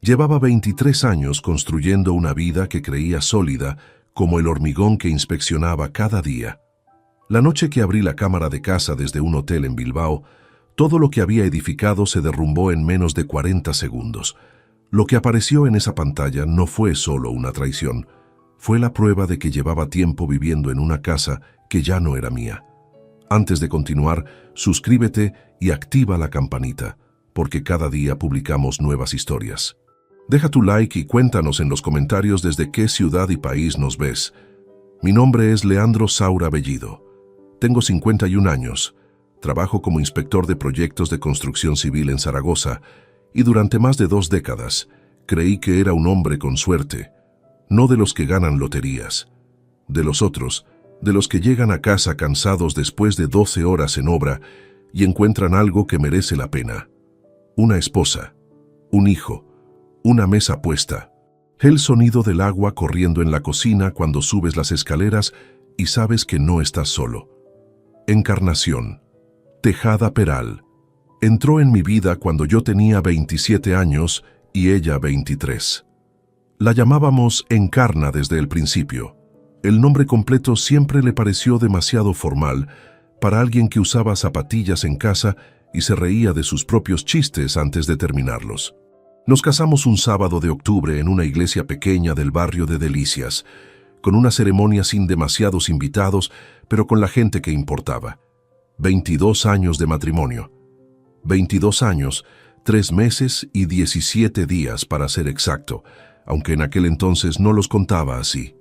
Llevaba 23 años construyendo una vida que creía sólida como el hormigón que inspeccionaba cada día. La noche que abrí la cámara de casa desde un hotel en Bilbao, todo lo que había edificado se derrumbó en menos de 40 segundos. Lo que apareció en esa pantalla no fue solo una traición, fue la prueba de que llevaba tiempo viviendo en una casa que ya no era mía. Antes de continuar, suscríbete y activa la campanita, porque cada día publicamos nuevas historias. Deja tu like y cuéntanos en los comentarios desde qué ciudad y país nos ves. Mi nombre es Leandro Saura Bellido. Tengo 51 años. Trabajo como inspector de proyectos de construcción civil en Zaragoza y durante más de 2 décadas creí que era un hombre con suerte, no de los que ganan loterías, de los otros, de los que llegan a casa cansados después de 12 horas en obra y encuentran algo que merece la pena. Una esposa, un hijo, una mesa puesta, el sonido del agua corriendo en la cocina cuando subes las escaleras y sabes que no estás solo. Encarnación, Tejada Peral, entró en mi vida cuando yo tenía 27 años y ella 23. La llamábamos Encarna desde el principio. El nombre completo siempre le pareció demasiado formal para alguien que usaba zapatillas en casa y se reía de sus propios chistes antes de terminarlos. Nos casamos un sábado de octubre en una iglesia pequeña del barrio de Delicias, con una ceremonia sin demasiados invitados, pero con la gente que importaba. 22 años de matrimonio. 22 años, 3 meses y 17 días para ser exacto, aunque en aquel entonces no los contaba así.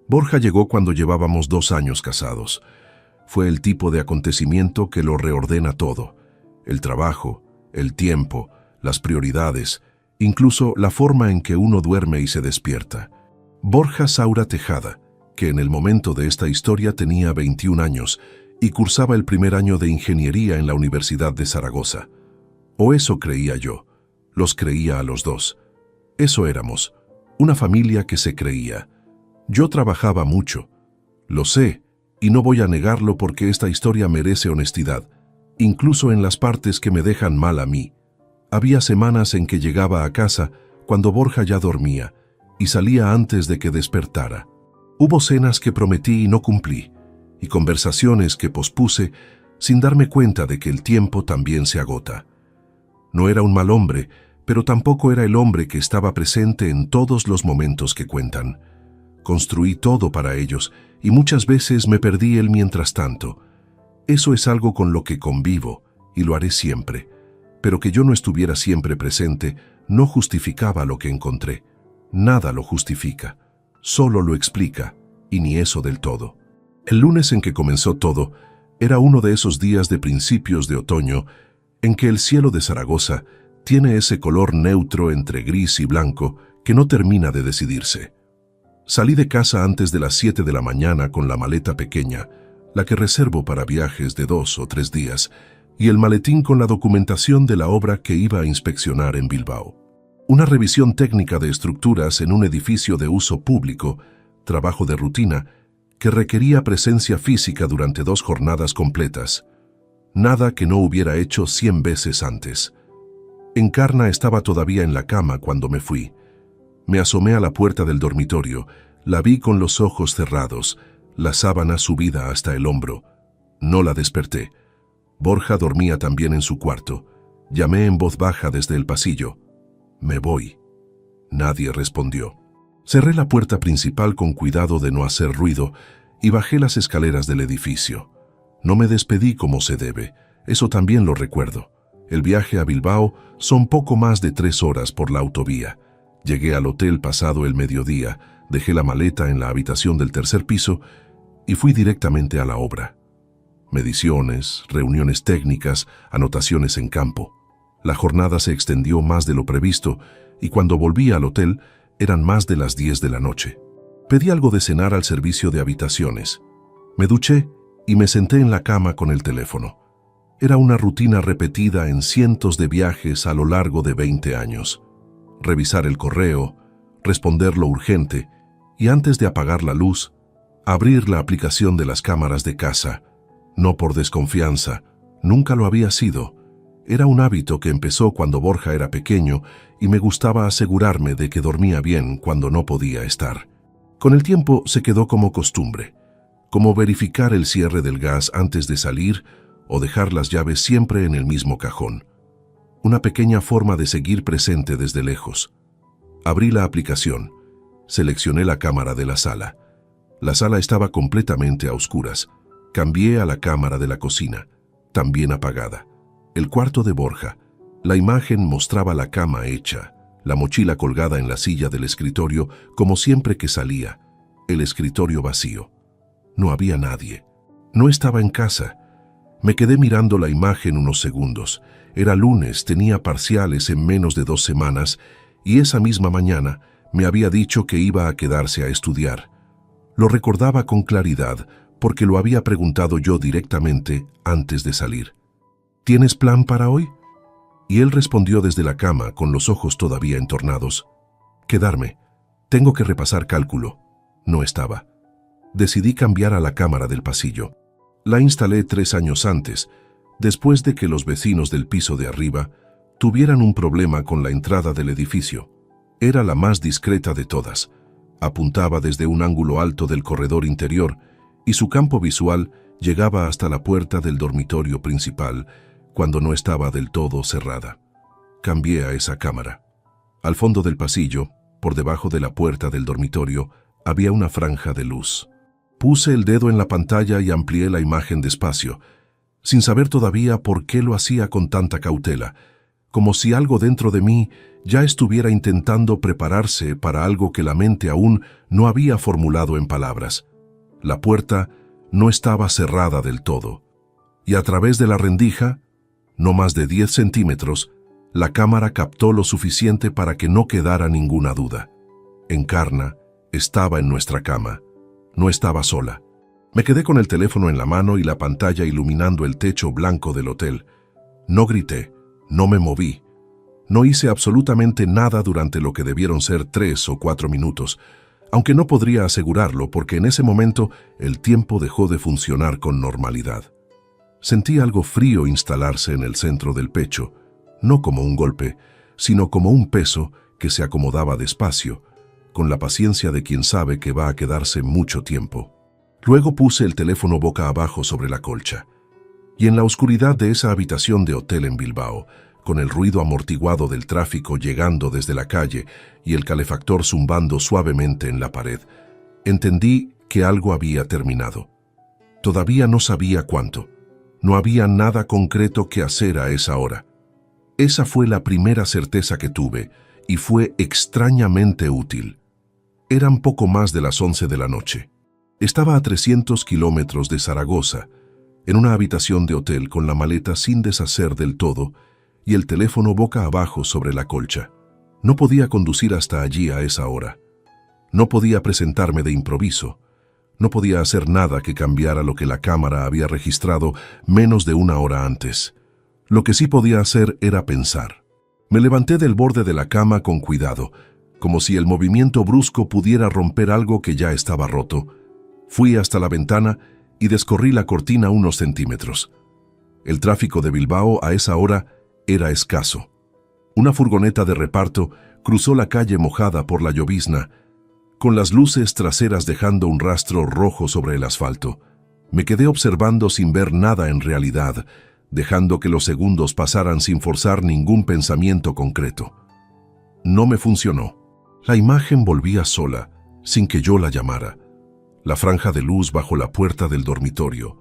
Borja llegó cuando llevábamos 2 años casados. Fue el tipo de acontecimiento que lo reordena todo. El trabajo, el tiempo, las prioridades, incluso la forma en que uno duerme y se despierta. Borja Saura Tejada, que en el momento de esta historia tenía 21 años y cursaba el primer año de ingeniería en la Universidad de Zaragoza. O eso creía yo. Los creía a los dos. Eso éramos, una familia que se creía. Yo trabajaba mucho. Lo sé, y no voy a negarlo porque esta historia merece honestidad, incluso en las partes que me dejan mal a mí. Había semanas en que llegaba a casa cuando Borja ya dormía y salía antes de que despertara. Hubo cenas que prometí y no cumplí, y conversaciones que pospuse sin darme cuenta de que el tiempo también se agota. No era un mal hombre, pero tampoco era el hombre que estaba presente en todos los momentos que cuentan. Construí todo para ellos y muchas veces me perdí el mientras tanto. Eso es algo con lo que convivo y lo haré siempre, pero que yo no estuviera siempre presente no justificaba lo que encontré. Nada lo justifica, solo lo explica, y ni eso del todo. El lunes en que comenzó todo era uno de esos días de principios de otoño en que el cielo de Zaragoza tiene ese color neutro entre gris y blanco que no termina de decidirse. Salí de casa antes de las 7 de la mañana con la maleta pequeña, la que reservo para viajes de 2 o 3 días, y el maletín con la documentación de la obra que iba a inspeccionar en Bilbao. Una revisión técnica de estructuras en un edificio de uso público, trabajo de rutina, que requería presencia física durante 2 jornadas completas. Nada que no hubiera hecho 100 veces antes. Encarna estaba todavía en la cama cuando me fui. Me asomé a la puerta del dormitorio, la vi con los ojos cerrados, la sábana subida hasta el hombro. No la desperté. Borja dormía también en su cuarto. Llamé en voz baja desde el pasillo. «Me voy». Nadie respondió. Cerré la puerta principal con cuidado de no hacer ruido y bajé las escaleras del edificio. No me despedí como se debe, eso también lo recuerdo. El viaje a Bilbao son poco más de 3 horas por la autovía. Llegué al hotel pasado el mediodía, dejé la maleta en la habitación del 3er piso y fui directamente a la obra. Mediciones, reuniones técnicas, anotaciones en campo. La jornada se extendió más de lo previsto y cuando volví al hotel eran más de las 10 de la noche. Pedí algo de cenar al servicio de habitaciones. Me duché y me senté en la cama con el teléfono. Era una rutina repetida en cientos de viajes a lo largo de 20 años. Revisar el correo, responder lo urgente y antes de apagar la luz, abrir la aplicación de las cámaras de casa. No por desconfianza, nunca lo había sido. Era un hábito que empezó cuando Borja era pequeño y me gustaba asegurarme de que dormía bien cuando no podía estar. Con el tiempo se quedó como costumbre, como verificar el cierre del gas antes de salir o dejar las llaves siempre en el mismo cajón. Una pequeña forma de seguir presente desde lejos. Abrí la aplicación, seleccioné la cámara de la sala. La sala estaba completamente a oscuras. Cambié a la cámara de la cocina, también apagada. El cuarto de Borja. La imagen mostraba la cama hecha, la mochila colgada en la silla del escritorio como siempre que salía, el escritorio vacío. No había nadie. No estaba en casa. Me quedé mirando la imagen unos segundos. Era lunes, tenía parciales en menos de 2 semanas y esa misma mañana me había dicho que iba a quedarse a estudiar. Lo recordaba con claridad porque lo había preguntado yo directamente antes de salir. ¿Tienes plan para hoy? Y él respondió desde la cama con los ojos todavía entornados. Quedarme. Tengo que repasar cálculo. No estaba. Decidí cambiar a la cámara del pasillo. La instalé 3 años antes, después de que los vecinos del piso de arriba tuvieran un problema con la entrada del edificio. Era la más discreta de todas. Apuntaba desde un ángulo alto del corredor interior y su campo visual llegaba hasta la puerta del dormitorio principal cuando no estaba del todo cerrada. Cambié a esa cámara. Al fondo del pasillo, por debajo de la puerta del dormitorio, había una franja de luz. Puse el dedo en la pantalla y amplié la imagen despacio, sin saber todavía por qué lo hacía con tanta cautela, como si algo dentro de mí ya estuviera intentando prepararse para algo que la mente aún no había formulado en palabras. La puerta no estaba cerrada del todo, y a través de la rendija, no más de 10 centímetros, la cámara captó lo suficiente para que no quedara ninguna duda. Encarna estaba en nuestra cama. No estaba sola. Me quedé con el teléfono en la mano y la pantalla iluminando el techo blanco del hotel. No grité, no me moví. No hice absolutamente nada durante lo que debieron ser 3 o 4 minutos, aunque no podría asegurarlo porque en ese momento el tiempo dejó de funcionar con normalidad. Sentí algo frío instalarse en el centro del pecho, no como un golpe, sino como un peso que se acomodaba despacio, con la paciencia de quien sabe que va a quedarse mucho tiempo. Luego puse el teléfono boca abajo sobre la colcha. Y en la oscuridad de esa habitación de hotel en Bilbao, con el ruido amortiguado del tráfico llegando desde la calle y el calefactor zumbando suavemente en la pared, entendí que algo había terminado. Todavía no sabía cuánto. No había nada concreto que hacer a esa hora. Esa fue la primera certeza que tuve y fue extrañamente útil. Eran poco más de las 11 de la noche. Estaba a 300 kilómetros de Zaragoza, en una habitación de hotel con la maleta sin deshacer del todo y el teléfono boca abajo sobre la colcha. No podía conducir hasta allí a esa hora. No podía presentarme de improviso. No podía hacer nada que cambiara lo que la cámara había registrado menos de 1 hora antes. Lo que sí podía hacer era pensar. Me levanté del borde de la cama con cuidado, como si el movimiento brusco pudiera romper algo que ya estaba roto. Fui hasta la ventana y descorrí la cortina unos centímetros. El tráfico de Bilbao a esa hora era escaso. Una furgoneta de reparto cruzó la calle mojada por la llovizna, con las luces traseras dejando un rastro rojo sobre el asfalto. Me quedé observando sin ver nada en realidad, dejando que los segundos pasaran sin forzar ningún pensamiento concreto. No me funcionó. La imagen volvía sola, sin que yo la llamara. La franja de luz bajo la puerta del dormitorio,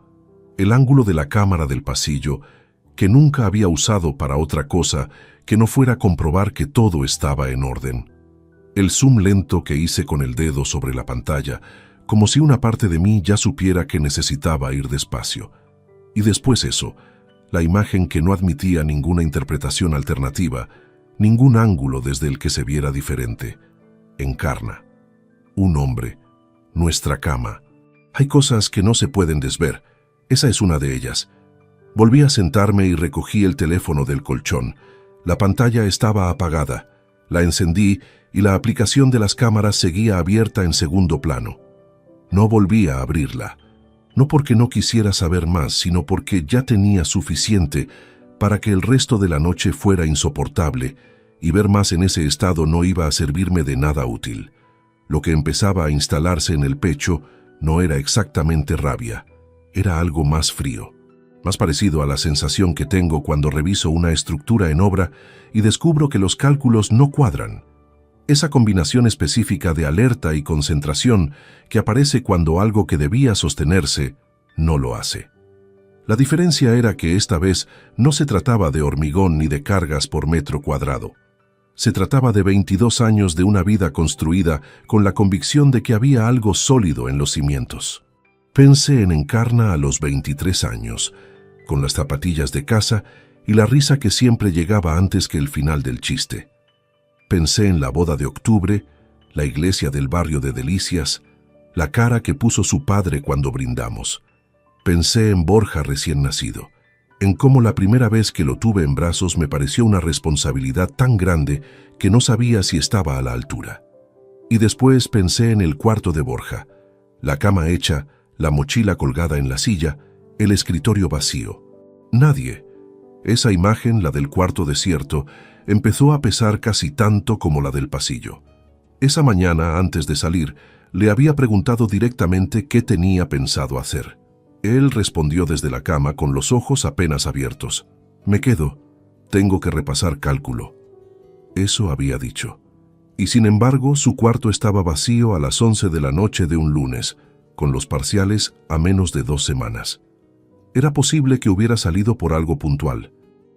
el ángulo de la cámara del pasillo, que nunca había usado para otra cosa que no fuera comprobar que todo estaba en orden. El zoom lento que hice con el dedo sobre la pantalla, como si una parte de mí ya supiera que necesitaba ir despacio. Y después eso, la imagen que no admitía ninguna interpretación alternativa, ningún ángulo desde el que se viera diferente. Encarna. Un hombre. Nuestra cama. Hay cosas que no se pueden desver. Esa es una de ellas. Volví a sentarme y recogí el teléfono del colchón. La pantalla estaba apagada. La encendí y la aplicación de las cámaras seguía abierta en segundo plano. No volví a abrirla. No porque no quisiera saber más, sino porque ya tenía suficiente para que el resto de la noche fuera insoportable, y ver más en ese estado no iba a servirme de nada útil. Lo que empezaba a instalarse en el pecho no era exactamente rabia, era algo más frío, más parecido a la sensación que tengo cuando reviso una estructura en obra y descubro que los cálculos no cuadran. Esa combinación específica de alerta y concentración que aparece cuando algo que debía sostenerse no lo hace. La diferencia era que esta vez no se trataba de hormigón ni de cargas por metro cuadrado. Se trataba de 22 años de una vida construida con la convicción de que había algo sólido en los cimientos. Pensé en Encarna a los 23 años, con las zapatillas de casa y la risa que siempre llegaba antes que el final del chiste. Pensé en la boda de octubre, la iglesia del barrio de Delicias, la cara que puso su padre cuando brindamos. Pensé en Borja recién nacido, en cómo la primera vez que lo tuve en brazos me pareció una responsabilidad tan grande que no sabía si estaba a la altura. Y después pensé en el cuarto de Borja, la cama hecha, la mochila colgada en la silla, el escritorio vacío. Nadie. Esa imagen, la del cuarto desierto, empezó a pesar casi tanto como la del pasillo. Esa mañana, antes de salir, le había preguntado directamente qué tenía pensado hacer. Él respondió desde la cama con los ojos apenas abiertos. «Me quedo. Tengo que repasar cálculo». Eso había dicho. Y sin embargo, su cuarto estaba vacío a las 11 de la noche de un lunes, con los parciales a menos de 2 semanas. Era posible que hubiera salido por algo puntual.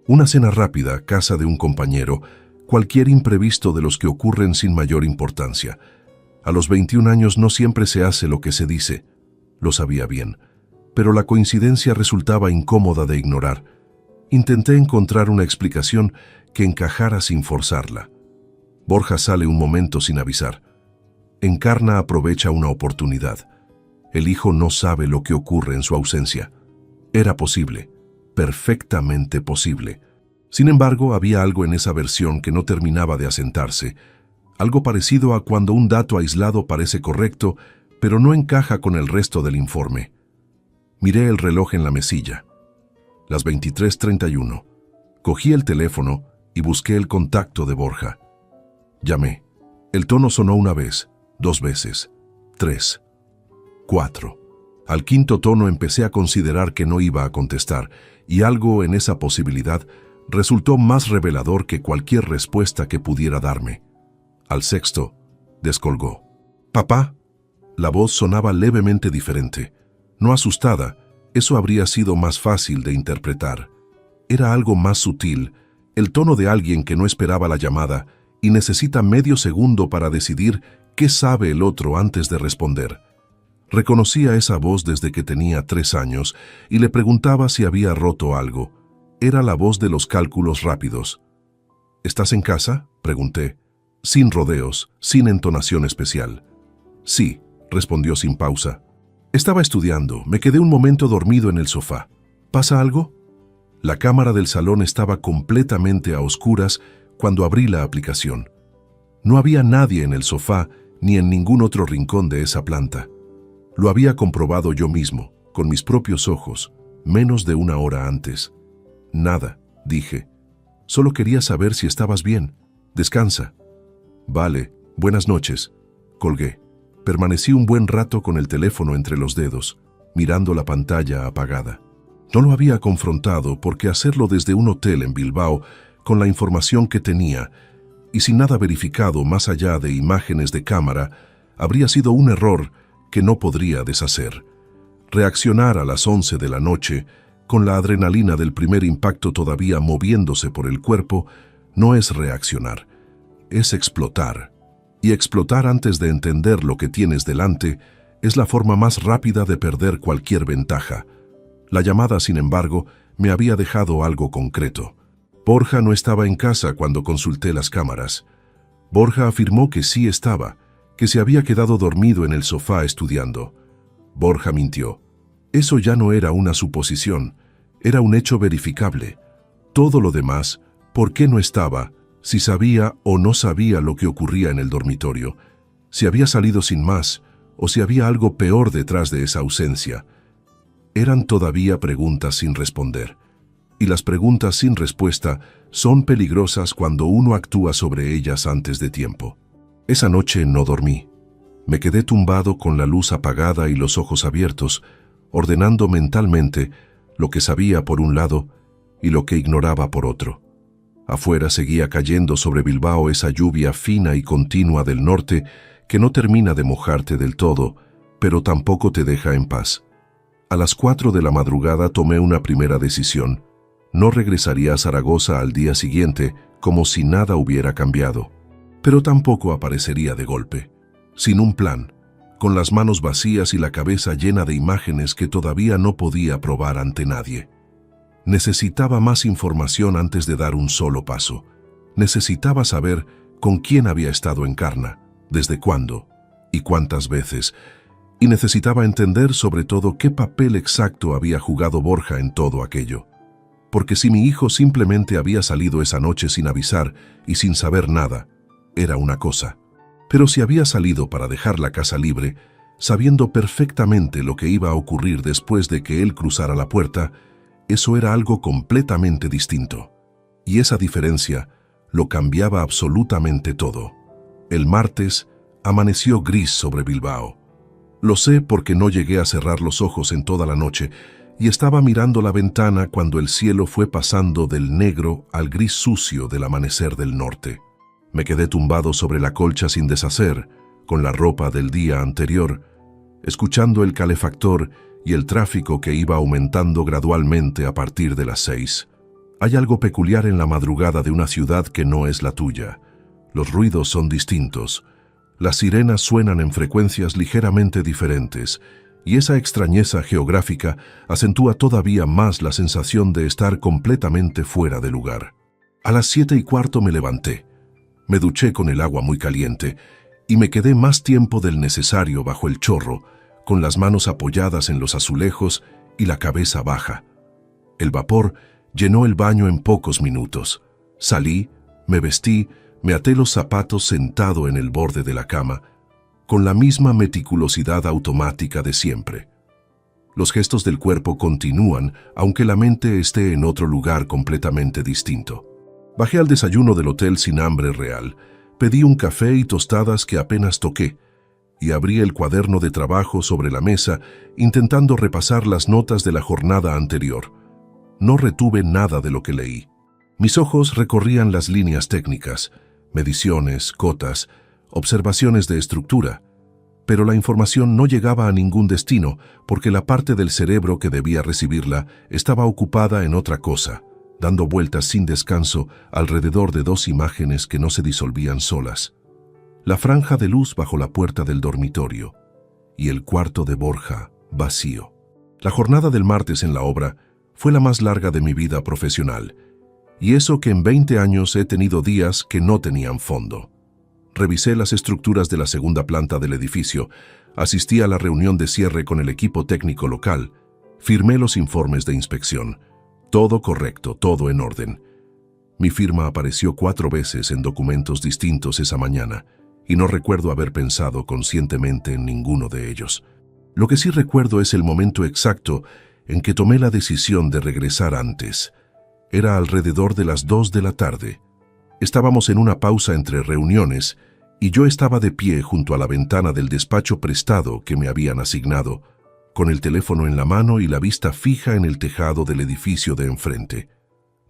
Una cena rápida, casa de un compañero, cualquier imprevisto de los que ocurren sin mayor importancia. A los 21 años no siempre se hace lo que se dice. Lo sabía bien. Pero la coincidencia resultaba incómoda de ignorar. Intenté encontrar una explicación que encajara sin forzarla. Borja sale un momento sin avisar. Encarna aprovecha una oportunidad. El hijo no sabe lo que ocurre en su ausencia. Era posible, perfectamente posible. Sin embargo, había algo en esa versión que no terminaba de asentarse, algo parecido a cuando un dato aislado parece correcto, pero no encaja con el resto del informe. Miré el reloj en la mesilla. Las 23:31. Cogí el teléfono y busqué el contacto de Borja. Llamé. El tono sonó una vez, 2 veces, 3, 4. Al quinto tono empecé a considerar que no iba a contestar, y algo en esa posibilidad resultó más revelador que cualquier respuesta que pudiera darme. Al sexto, descolgó. «¿Papá?» La voz sonaba levemente diferente. No asustada, eso habría sido más fácil de interpretar. Era algo más sutil, el tono de alguien que no esperaba la llamada y necesita medio segundo para decidir qué sabe el otro antes de responder. Reconocía esa voz desde que tenía 3 años y le preguntaba si había roto algo. Era la voz de los cálculos rápidos. «¿Estás en casa?», pregunté, sin rodeos, sin entonación especial. «Sí», respondió sin pausa. «Estaba estudiando, me quedé un momento dormido en el sofá. ¿Pasa algo?». La cámara del salón estaba completamente a oscuras cuando abrí la aplicación. No había nadie en el sofá ni en ningún otro rincón de esa planta. Lo había comprobado yo mismo, con mis propios ojos, menos de 1 hora antes. «Nada», dije. «Solo quería saber si estabas bien. Descansa». «Vale, buenas noches». Colgué. Permanecí un buen rato con el teléfono entre los dedos, mirando la pantalla apagada. No lo había confrontado porque hacerlo desde un hotel en Bilbao, con la información que tenía, y sin nada verificado más allá de imágenes de cámara, habría sido un error que no podría deshacer. Reaccionar a las 11 de la noche, con la adrenalina del primer impacto todavía moviéndose por el cuerpo, no es reaccionar, es explotar. Y explotar antes de entender lo que tienes delante es la forma más rápida de perder cualquier ventaja. La llamada, sin embargo, me había dejado algo concreto. Borja no estaba en casa cuando consulté las cámaras. Borja afirmó que sí estaba, que se había quedado dormido en el sofá estudiando. Borja mintió. Eso ya no era una suposición, era un hecho verificable. Todo lo demás, ¿por qué no estaba? Si sabía o no sabía lo que ocurría en el dormitorio, si había salido sin más o si había algo peor detrás de esa ausencia. Eran todavía preguntas sin responder. Y las preguntas sin respuesta son peligrosas cuando uno actúa sobre ellas antes de tiempo. Esa noche no dormí. Me quedé tumbado con la luz apagada y los ojos abiertos, ordenando mentalmente lo que sabía por un lado y lo que ignoraba por otro. Afuera seguía cayendo sobre Bilbao esa lluvia fina y continua del norte que no termina de mojarte del todo, pero tampoco te deja en paz. A las 4 de la madrugada tomé una primera decisión. No regresaría a Zaragoza al día siguiente como si nada hubiera cambiado, pero tampoco aparecería de golpe, sin un plan, con las manos vacías y la cabeza llena de imágenes que todavía no podía probar ante nadie. Necesitaba más información antes de dar un solo paso. Necesitaba saber con quién había estado en Encarna, desde cuándo y cuántas veces, y necesitaba entender sobre todo qué papel exacto había jugado Borja en todo aquello. Porque si mi hijo simplemente había salido esa noche sin avisar y sin saber nada, era una cosa. Pero si había salido para dejar la casa libre, sabiendo perfectamente lo que iba a ocurrir después de que él cruzara la puerta, eso era algo completamente distinto. Y esa diferencia lo cambiaba absolutamente todo. El martes amaneció gris sobre Bilbao. Lo sé porque no llegué a cerrar los ojos en toda la noche y estaba mirando la ventana cuando el cielo fue pasando del negro al gris sucio del amanecer del norte. Me quedé tumbado sobre la colcha sin deshacer, con la ropa del día anterior, escuchando el calefactor y el tráfico que iba aumentando gradualmente a partir de las 6. Hay algo peculiar en la madrugada de una ciudad que no es la tuya. Los ruidos son distintos. Las sirenas suenan en frecuencias ligeramente diferentes, y esa extrañeza geográfica acentúa todavía más la sensación de estar completamente fuera de lugar. A las 7:15 me levanté. Me duché con el agua muy caliente y me quedé más tiempo del necesario bajo el chorro, con las manos apoyadas en los azulejos y la cabeza baja. El vapor llenó el baño en pocos minutos. Salí, me vestí, me até los zapatos sentado en el borde de la cama, con la misma meticulosidad automática de siempre. Los gestos del cuerpo continúan, aunque la mente esté en otro lugar completamente distinto. Bajé al desayuno del hotel sin hambre real, pedí un café y tostadas que apenas toqué, y abrí el cuaderno de trabajo sobre la mesa, intentando repasar las notas de la jornada anterior. No retuve nada de lo que leí. Mis ojos recorrían las líneas técnicas, mediciones, cotas, observaciones de estructura, pero la información no llegaba a ningún destino porque la parte del cerebro que debía recibirla estaba ocupada en otra cosa, dando vueltas sin descanso alrededor de dos imágenes que no se disolvían solas. La franja de luz bajo la puerta del dormitorio y el cuarto de Borja vacío. La jornada del martes en la obra fue la más larga de mi vida profesional, y eso que en 20 años he tenido días que no tenían fondo. Revisé las estructuras de la segunda planta del edificio, asistí a la reunión de cierre con el equipo técnico local, firmé los informes de inspección. Todo correcto, todo en orden. Mi firma apareció 4 veces en documentos distintos esa mañana, y no recuerdo haber pensado conscientemente en ninguno de ellos. Lo que sí recuerdo es el momento exacto en que tomé la decisión de regresar antes. Era alrededor de las 2 de la tarde. Estábamos en una pausa entre reuniones y yo estaba de pie junto a la ventana del despacho prestado que me habían asignado, con el teléfono en la mano y la vista fija en el tejado del edificio de enfrente.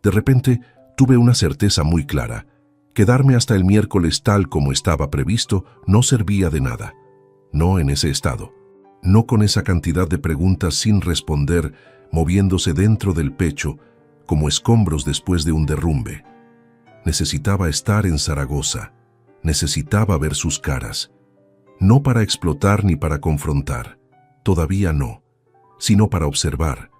De repente, tuve una certeza muy clara. Quedarme hasta el miércoles tal como estaba previsto no servía de nada. No en ese estado. No con esa cantidad de preguntas sin responder, moviéndose dentro del pecho, como escombros después de un derrumbe. Necesitaba estar en Zaragoza. Necesitaba ver sus caras. No para explotar ni para confrontar. Todavía no, sino para observar,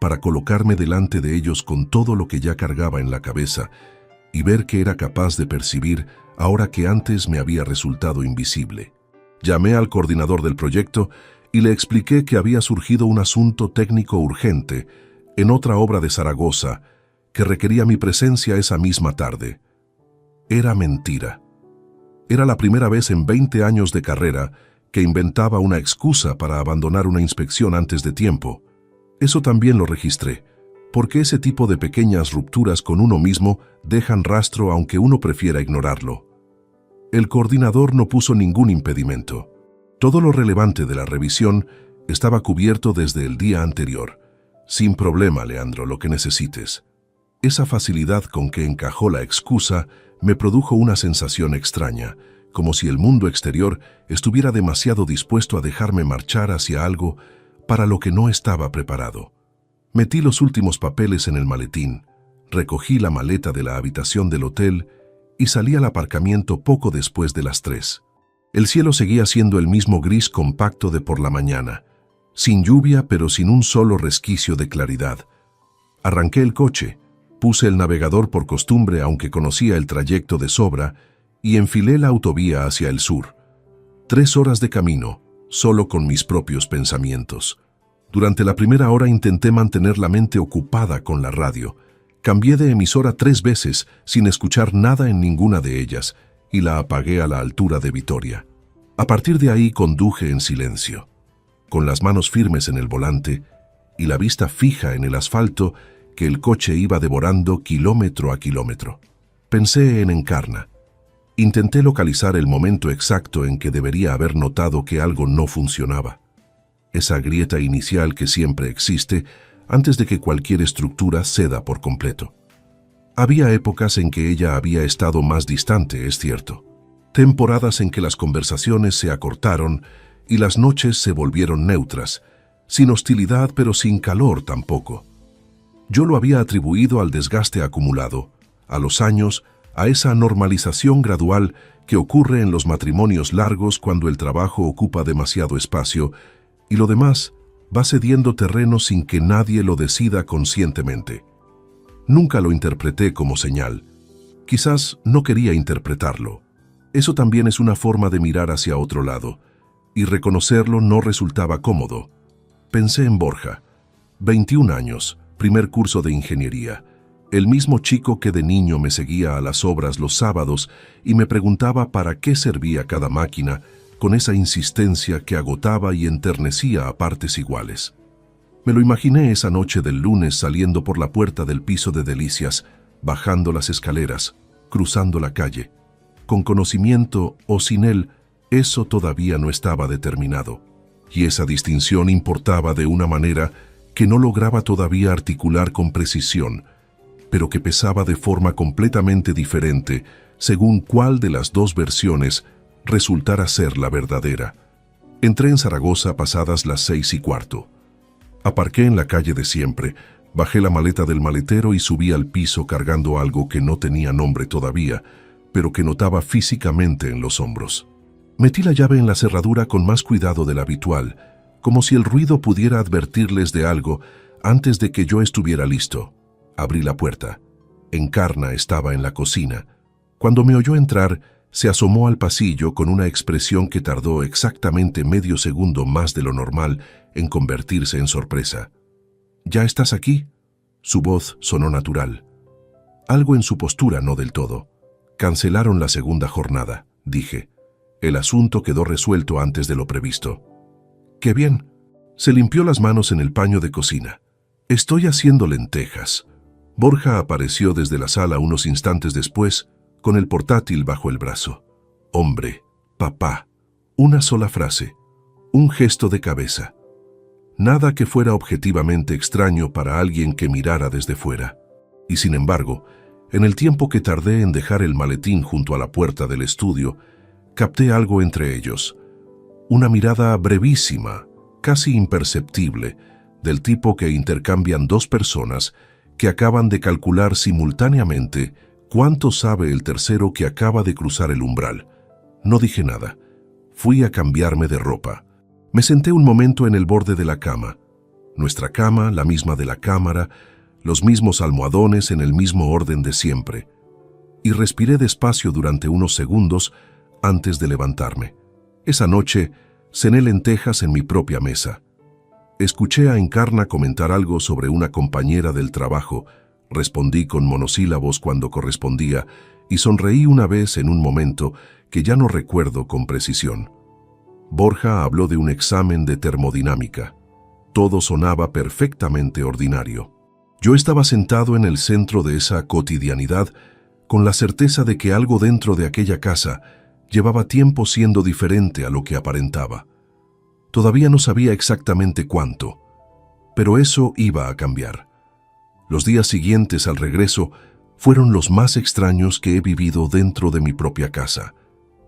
para colocarme delante de ellos con todo lo que ya cargaba en la cabeza y ver que era capaz de percibir ahora que antes me había resultado invisible. Llamé al coordinador del proyecto y le expliqué que había surgido un asunto técnico urgente en otra obra de Zaragoza que requería mi presencia esa misma tarde. Era mentira. Era la primera vez en 20 años de carrera que inventaba una excusa para abandonar una inspección antes de tiempo. Eso también lo registré, porque ese tipo de pequeñas rupturas con uno mismo dejan rastro aunque uno prefiera ignorarlo. El coordinador no puso ningún impedimento. Todo lo relevante de la revisión estaba cubierto desde el día anterior. Sin problema, Leandro, lo que necesites. Esa facilidad con que encajó la excusa me produjo una sensación extraña, como si el mundo exterior estuviera demasiado dispuesto a dejarme marchar hacia algo para lo que no estaba preparado. Metí los últimos papeles en el maletín, recogí la maleta de la habitación del hotel y salí al aparcamiento poco después de las 3. El cielo seguía siendo el mismo gris compacto de por la mañana, sin lluvia pero sin un solo resquicio de claridad. Arranqué el coche, puse el navegador por costumbre aunque conocía el trayecto de sobra y enfilé la autovía hacia el sur. 3 horas de camino, solo con mis propios pensamientos. Durante la primera hora intenté mantener la mente ocupada con la radio. Cambié de emisora 3 veces sin escuchar nada en ninguna de ellas y la apagué a la altura de Vitoria. A partir de ahí conduje en silencio, con las manos firmes en el volante y la vista fija en el asfalto que el coche iba devorando kilómetro a kilómetro. Pensé en Encarna. Intenté localizar el momento exacto en que debería haber notado que algo no funcionaba. Esa grieta inicial que siempre existe antes de que cualquier estructura ceda por completo. Había épocas en que ella había estado más distante, es cierto. Temporadas en que las conversaciones se acortaron y las noches se volvieron neutras, sin hostilidad pero sin calor tampoco. Yo lo había atribuido al desgaste acumulado, a los años, a esa normalización gradual que ocurre en los matrimonios largos cuando el trabajo ocupa demasiado espacio y lo demás va cediendo terreno sin que nadie lo decida conscientemente. Nunca lo interpreté como señal. Quizás no quería interpretarlo. Eso también es una forma de mirar hacia otro lado, y reconocerlo no resultaba cómodo. Pensé en Borja, 21 años, primer curso de ingeniería, el mismo chico que de niño me seguía a las obras los sábados y me preguntaba para qué servía cada máquina, con esa insistencia que agotaba y enternecía a partes iguales. Me lo imaginé esa noche del lunes saliendo por la puerta del piso de Delicias, bajando las escaleras, cruzando la calle. Con conocimiento o sin él, eso todavía no estaba determinado. Y esa distinción importaba de una manera que no lograba todavía articular con precisión, pero que pesaba de forma completamente diferente según cuál de las dos versiones resultara ser la verdadera. Entré en Zaragoza pasadas las 6:15. Aparqué en la calle de siempre, bajé la maleta del maletero y subí al piso cargando algo que no tenía nombre todavía, pero que notaba físicamente en los hombros. Metí la llave en la cerradura con más cuidado del habitual, como si el ruido pudiera advertirles de algo antes de que yo estuviera listo. Abrí la puerta. Encarna estaba en la cocina. Cuando me oyó entrar, se asomó al pasillo con una expresión que tardó exactamente medio segundo más de lo normal en convertirse en sorpresa. ¿Ya estás aquí? Su voz sonó natural. Algo en su postura no del todo. Cancelaron la segunda jornada, dije. El asunto quedó resuelto antes de lo previsto. ¡Qué bien! Se limpió las manos en el paño de cocina. Estoy haciendo lentejas. Borja apareció desde la sala unos instantes después, con el portátil bajo el brazo. Hombre, papá, una sola frase, un gesto de cabeza. Nada que fuera objetivamente extraño para alguien que mirara desde fuera. Y sin embargo, en el tiempo que tardé en dejar el maletín junto a la puerta del estudio, capté algo entre ellos. Una mirada brevísima, casi imperceptible, del tipo que intercambian dos personas que acaban de calcular simultáneamente cuánto sabe el tercero que acaba de cruzar el umbral. No dije nada. Fui a cambiarme de ropa. Me senté un momento en el borde de la cama. Nuestra cama, la misma de la cámara, los mismos almohadones en el mismo orden de siempre. Y respiré despacio durante unos segundos antes de levantarme. Esa noche cené lentejas en mi propia mesa. Escuché a Encarna comentar algo sobre una compañera del trabajo. Respondí con monosílabos cuando correspondía y sonreí una vez en un momento que ya no recuerdo con precisión. Borja habló de un examen de termodinámica. Todo sonaba perfectamente ordinario. Yo estaba sentado en el centro de esa cotidianidad, con la certeza de que algo dentro de aquella casa llevaba tiempo siendo diferente a lo que aparentaba. Todavía no sabía exactamente cuánto, pero eso iba a cambiar. Los días siguientes al regreso fueron los más extraños que he vivido dentro de mi propia casa.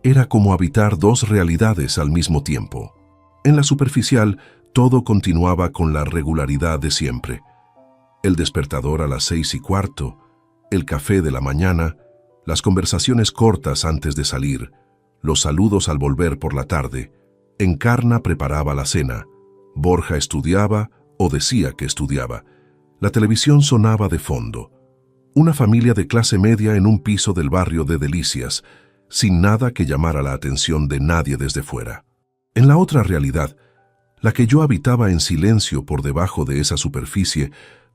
Era como habitar dos realidades al mismo tiempo. En la superficial, todo continuaba con la regularidad de siempre. El despertador a las 6:15, el café de la mañana, las conversaciones cortas antes de salir, los saludos al volver por la tarde. Encarna preparaba la cena, Borja estudiaba o decía que estudiaba. La televisión sonaba de fondo. Una familia de clase media en un piso del barrio de Delicias, sin nada que llamara la atención de nadie desde fuera. En la otra realidad, la que yo habitaba en silencio por debajo de esa superficie,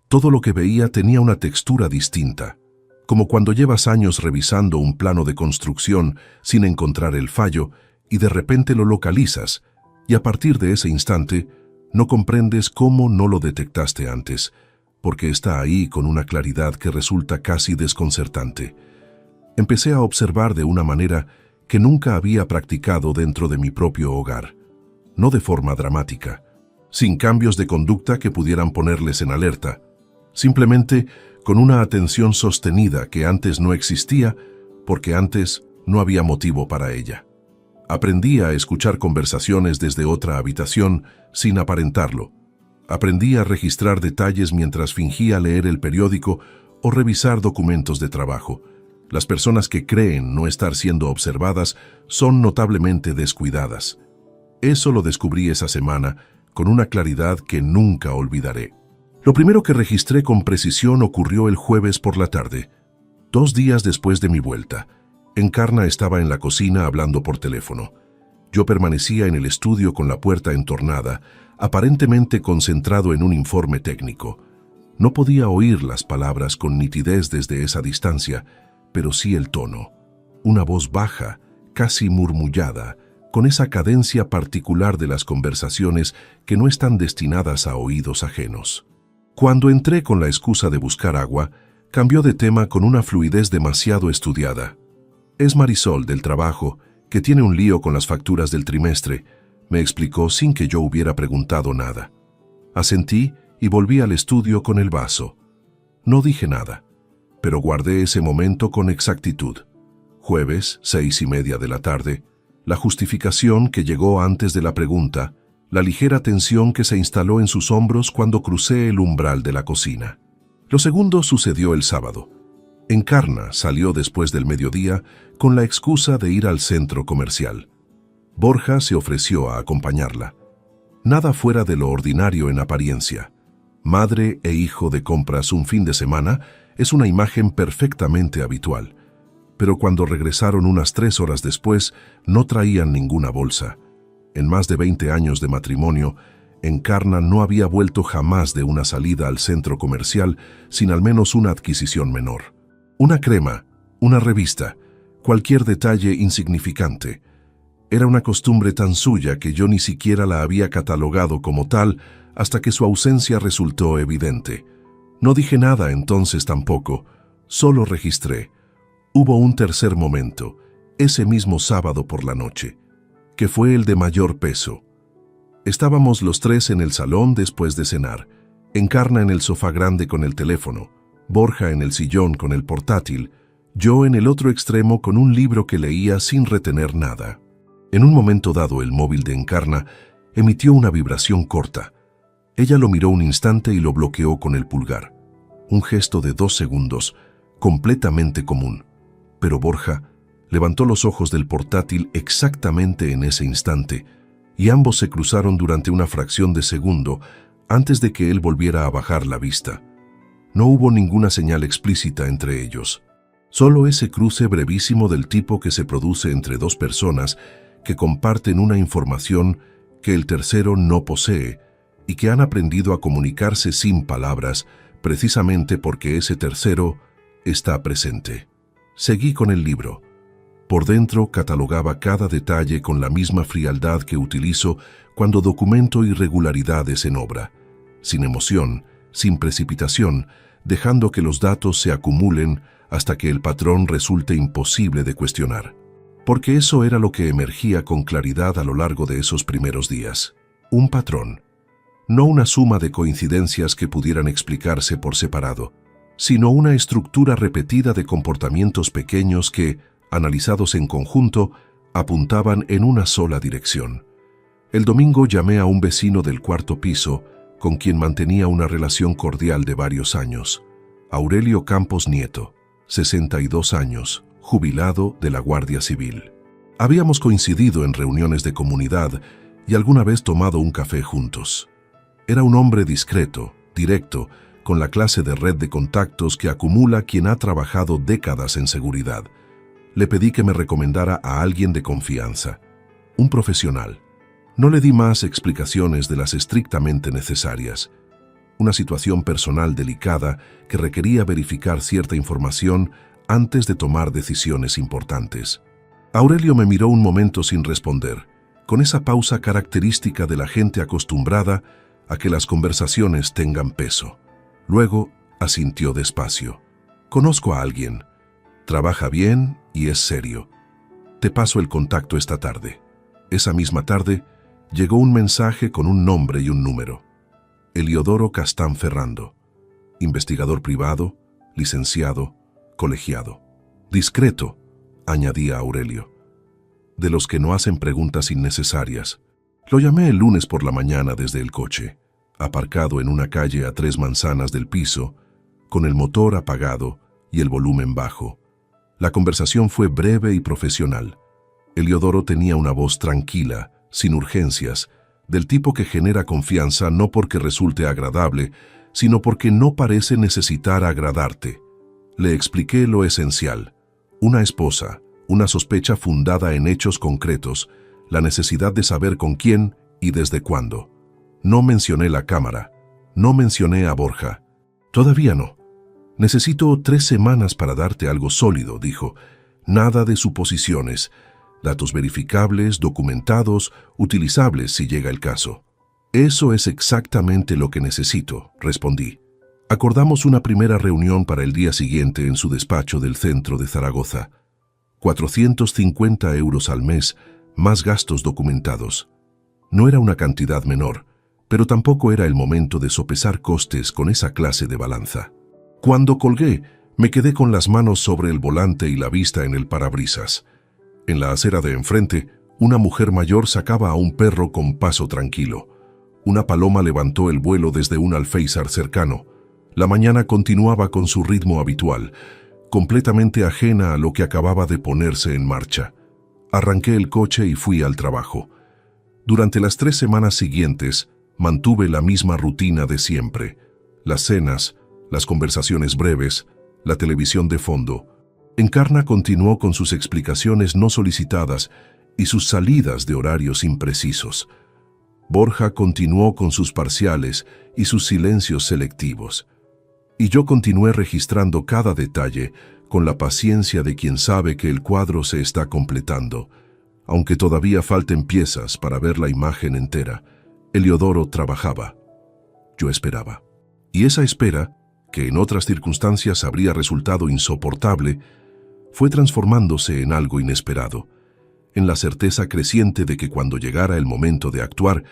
todo lo que veía tenía una textura distinta, como cuando llevas años revisando un plano de construcción sin encontrar el fallo y de repente lo localizas, y a partir de ese instante no comprendes cómo no lo detectaste antes, porque está ahí con una claridad que resulta casi desconcertante. Empecé a observar de una manera que nunca había practicado dentro de mi propio hogar, no de forma dramática, sin cambios de conducta que pudieran ponerles en alerta, simplemente con una atención sostenida que antes no existía porque antes no había motivo para ella. Aprendí a escuchar conversaciones desde otra habitación sin aparentarlo. Aprendí a registrar detalles mientras fingía leer el periódico o revisar documentos de trabajo. Las personas que creen no estar siendo observadas son notablemente descuidadas. Eso lo descubrí esa semana con una claridad que nunca olvidaré. Lo primero que registré con precisión ocurrió el jueves por la tarde, 2 días después de mi vuelta. Encarna estaba en la cocina hablando por teléfono. Yo permanecía en el estudio con la puerta entornada, aparentemente concentrado en un informe técnico. No podía oír las palabras con nitidez desde esa distancia, pero sí el tono. Una voz baja, casi murmullada, con esa cadencia particular de las conversaciones que no están destinadas a oídos ajenos. Cuando entré con la excusa de buscar agua, cambió de tema con una fluidez demasiado estudiada. Es Marisol del trabajo, que tiene un lío con las facturas del trimestre, me explicó sin que yo hubiera preguntado nada. Asentí y volví al estudio con el vaso. No dije nada, pero guardé ese momento con exactitud. Jueves, 6:30 de la tarde, la justificación que llegó antes de la pregunta, la ligera tensión que se instaló en sus hombros cuando crucé el umbral de la cocina. Lo segundo sucedió el sábado. Encarna salió después del mediodía con la excusa de ir al centro comercial. Borja se ofreció a acompañarla. Nada fuera de lo ordinario en apariencia. Madre e hijo de compras un fin de semana es una imagen perfectamente habitual. Pero cuando regresaron unas 3 horas después, no traían ninguna bolsa. En más de 20 años de matrimonio, Encarna no había vuelto jamás de una salida al centro comercial sin al menos una adquisición menor. Una crema, una revista, cualquier detalle insignificante. Era una costumbre tan suya que yo ni siquiera la había catalogado como tal hasta que su ausencia resultó evidente. No dije nada entonces tampoco, solo registré. Hubo un tercer momento, ese mismo sábado por la noche, que fue el de mayor peso. Estábamos los 3 en el salón después de cenar, Encarna en el sofá grande con el teléfono, Borja en el sillón con el portátil, yo en el otro extremo con un libro que leía sin retener nada. En un momento dado el móvil de Encarna emitió una vibración corta. Ella lo miró un instante y lo bloqueó con el pulgar. Un gesto de 2 segundos, completamente común. Pero Borja levantó los ojos del portátil exactamente en ese instante y ambos se cruzaron durante una fracción de segundo antes de que él volviera a bajar la vista. No hubo ninguna señal explícita entre ellos, solo ese cruce brevísimo del tipo que se produce entre 2 personas que comparten una información que el tercero no posee y que han aprendido a comunicarse sin palabras precisamente porque ese tercero está presente. Seguí con el libro. Por dentro catalogaba cada detalle con la misma frialdad que utilizo cuando documento irregularidades en obra. Sin emoción, sin precipitación, dejando que los datos se acumulen hasta que el patrón resulte imposible de cuestionar. Porque eso era lo que emergía con claridad a lo largo de esos primeros días. Un patrón. No una suma de coincidencias que pudieran explicarse por separado, sino una estructura repetida de comportamientos pequeños que, analizados en conjunto, apuntaban en una sola dirección. El domingo llamé a un vecino del cuarto piso, con quien mantenía una relación cordial de varios años, Aurelio Campos Nieto, 62 años, jubilado de la Guardia Civil. Habíamos coincidido en reuniones de comunidad y alguna vez tomado un café juntos. Era un hombre discreto, directo, con la clase de red de contactos que acumula quien ha trabajado décadas en seguridad. Le pedí que me recomendara a alguien de confianza, un profesional. No le di más explicaciones de las estrictamente necesarias. Una situación personal delicada que requería verificar cierta información antes de tomar decisiones importantes. Aurelio me miró un momento sin responder, con esa pausa característica de la gente acostumbrada a que las conversaciones tengan peso. Luego asintió despacio. Conozco a alguien. Trabaja bien y es serio. Te paso el contacto esta tarde. Esa misma tarde llegó un mensaje con un nombre y un número. Eliodoro Castán Ferrando. Investigador privado, licenciado, colegiado. Discreto, añadía Aurelio. De los que no hacen preguntas innecesarias. Lo llamé el lunes por la mañana desde el coche, aparcado en una calle a 3 manzanas del piso, con el motor apagado y el volumen bajo. La conversación fue breve y profesional. Eliodoro tenía una voz tranquila, sin urgencias, del tipo que genera confianza no porque resulte agradable, sino porque no parece necesitar agradarte. Le expliqué lo esencial: una esposa, una sospecha fundada en hechos concretos, la necesidad de saber con quién y desde cuándo. No mencioné la cámara, no mencioné a Borja. Todavía no. Necesito 3 semanas para darte algo sólido, dijo. Nada de suposiciones. Datos verificables, documentados, utilizables si llega el caso. Eso es exactamente lo que necesito, respondí. Acordamos una primera reunión para el día siguiente en su despacho del centro de Zaragoza. 450 euros al mes, más gastos documentados. No era una cantidad menor, pero tampoco era el momento de sopesar costes con esa clase de balanza. Cuando colgué, me quedé con las manos sobre el volante y la vista en el parabrisas. En la acera de enfrente, una mujer mayor sacaba a un perro con paso tranquilo. Una paloma levantó el vuelo desde un alféizar cercano. La mañana continuaba con su ritmo habitual, completamente ajena a lo que acababa de ponerse en marcha. Arranqué el coche y fui al trabajo. Durante las 3 semanas siguientes, mantuve la misma rutina de siempre. Las cenas, las conversaciones breves, la televisión de fondo. Encarna continuó con sus explicaciones no solicitadas y sus salidas de horarios imprecisos. Borja continuó con sus parciales y sus silencios selectivos. Y yo continué registrando cada detalle con la paciencia de quien sabe que el cuadro se está completando. Aunque todavía falten piezas para ver la imagen entera, Eliodoro trabajaba. Yo esperaba. Y esa espera, que en otras circunstancias habría resultado insoportable, fue transformándose en algo inesperado, en la certeza creciente de que cuando llegara el momento de actuar,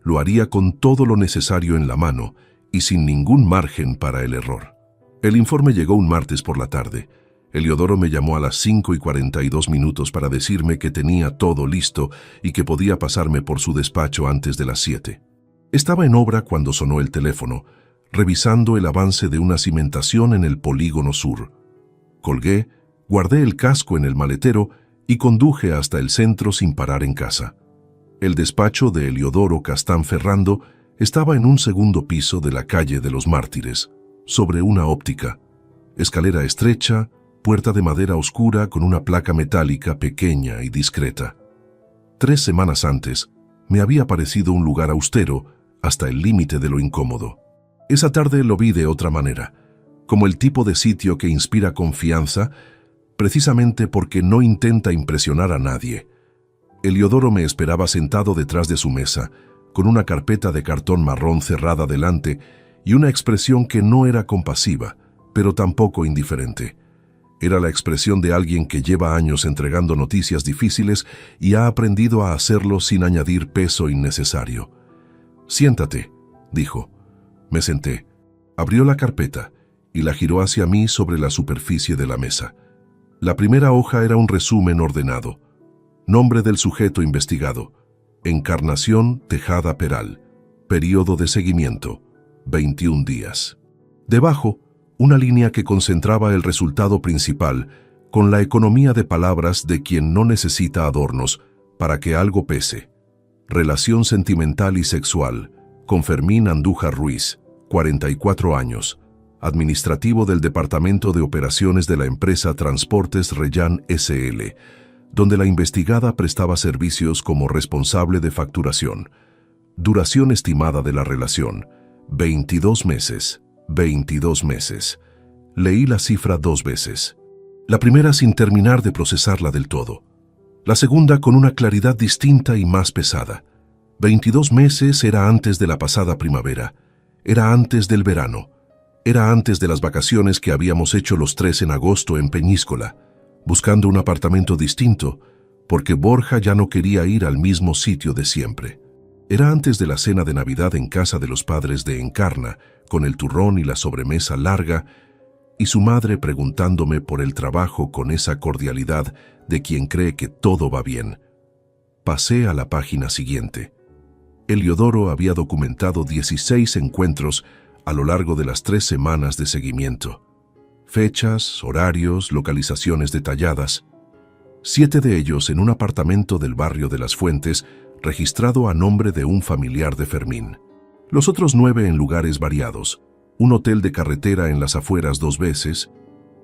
lo haría con todo lo necesario en la mano y sin ningún margen para el error. El informe llegó un martes por la tarde. Eliodoro me llamó a las 5:42 para decirme que tenía todo listo y que podía pasarme por su despacho antes de las 7. Estaba en obra cuando sonó el teléfono, revisando el avance de una cimentación en el polígono sur. Colgué, guardé el casco en el maletero y conduje hasta el centro sin parar en casa. El despacho de Eliodoro Castán Ferrando estaba en un segundo piso de la calle de los Mártires, sobre una óptica. Escalera estrecha, puerta de madera oscura con una placa metálica pequeña y discreta. 3 semanas antes, me había parecido un lugar austero hasta el límite de lo incómodo. Esa tarde lo vi de otra manera, como el tipo de sitio que inspira confianza, precisamente porque no intenta impresionar a nadie. Eliodoro me esperaba sentado detrás de su mesa, con una carpeta de cartón marrón cerrada delante y una expresión que no era compasiva, pero tampoco indiferente. Era la expresión de alguien que lleva años entregando noticias difíciles y ha aprendido a hacerlo sin añadir peso innecesario. «Siéntate», dijo. Me senté. Abrió la carpeta y la giró hacia mí sobre la superficie de la mesa. La primera hoja era un resumen ordenado. Nombre del sujeto investigado: Encarnación Tejada Peral. Período de seguimiento: 21 días. Debajo, una línea que concentraba el resultado principal con la economía de palabras de quien no necesita adornos para que algo pese. Relación sentimental y sexual con Fermín Andújar Ruiz, 44 años, administrativo del Departamento de Operaciones de la empresa Transportes Reyán S.L., donde la investigada prestaba servicios como responsable de facturación. Duración estimada de la relación: 22 meses. 22 meses. Leí la cifra 2 veces. La primera sin terminar de procesarla del todo. La segunda con una claridad distinta y más pesada. 22 meses era antes de la pasada primavera. Era antes del verano. Era antes de las vacaciones que habíamos hecho los 3 en agosto en Peñíscola, buscando un apartamento distinto, porque Borja ya no quería ir al mismo sitio de siempre. Era antes de la cena de Navidad en casa de los padres de Encarna, con el turrón y la sobremesa larga, y su madre preguntándome por el trabajo con esa cordialidad de quien cree que todo va bien. Pasé a la página siguiente. Eliodoro había documentado 16 encuentros a lo largo de las 3 semanas de seguimiento. Fechas, horarios, localizaciones detalladas. 7 de ellos en un apartamento del barrio de Las Fuentes, registrado a nombre de un familiar de Fermín. Los otros 9 en lugares variados: un hotel de carretera en las afueras 2 veces,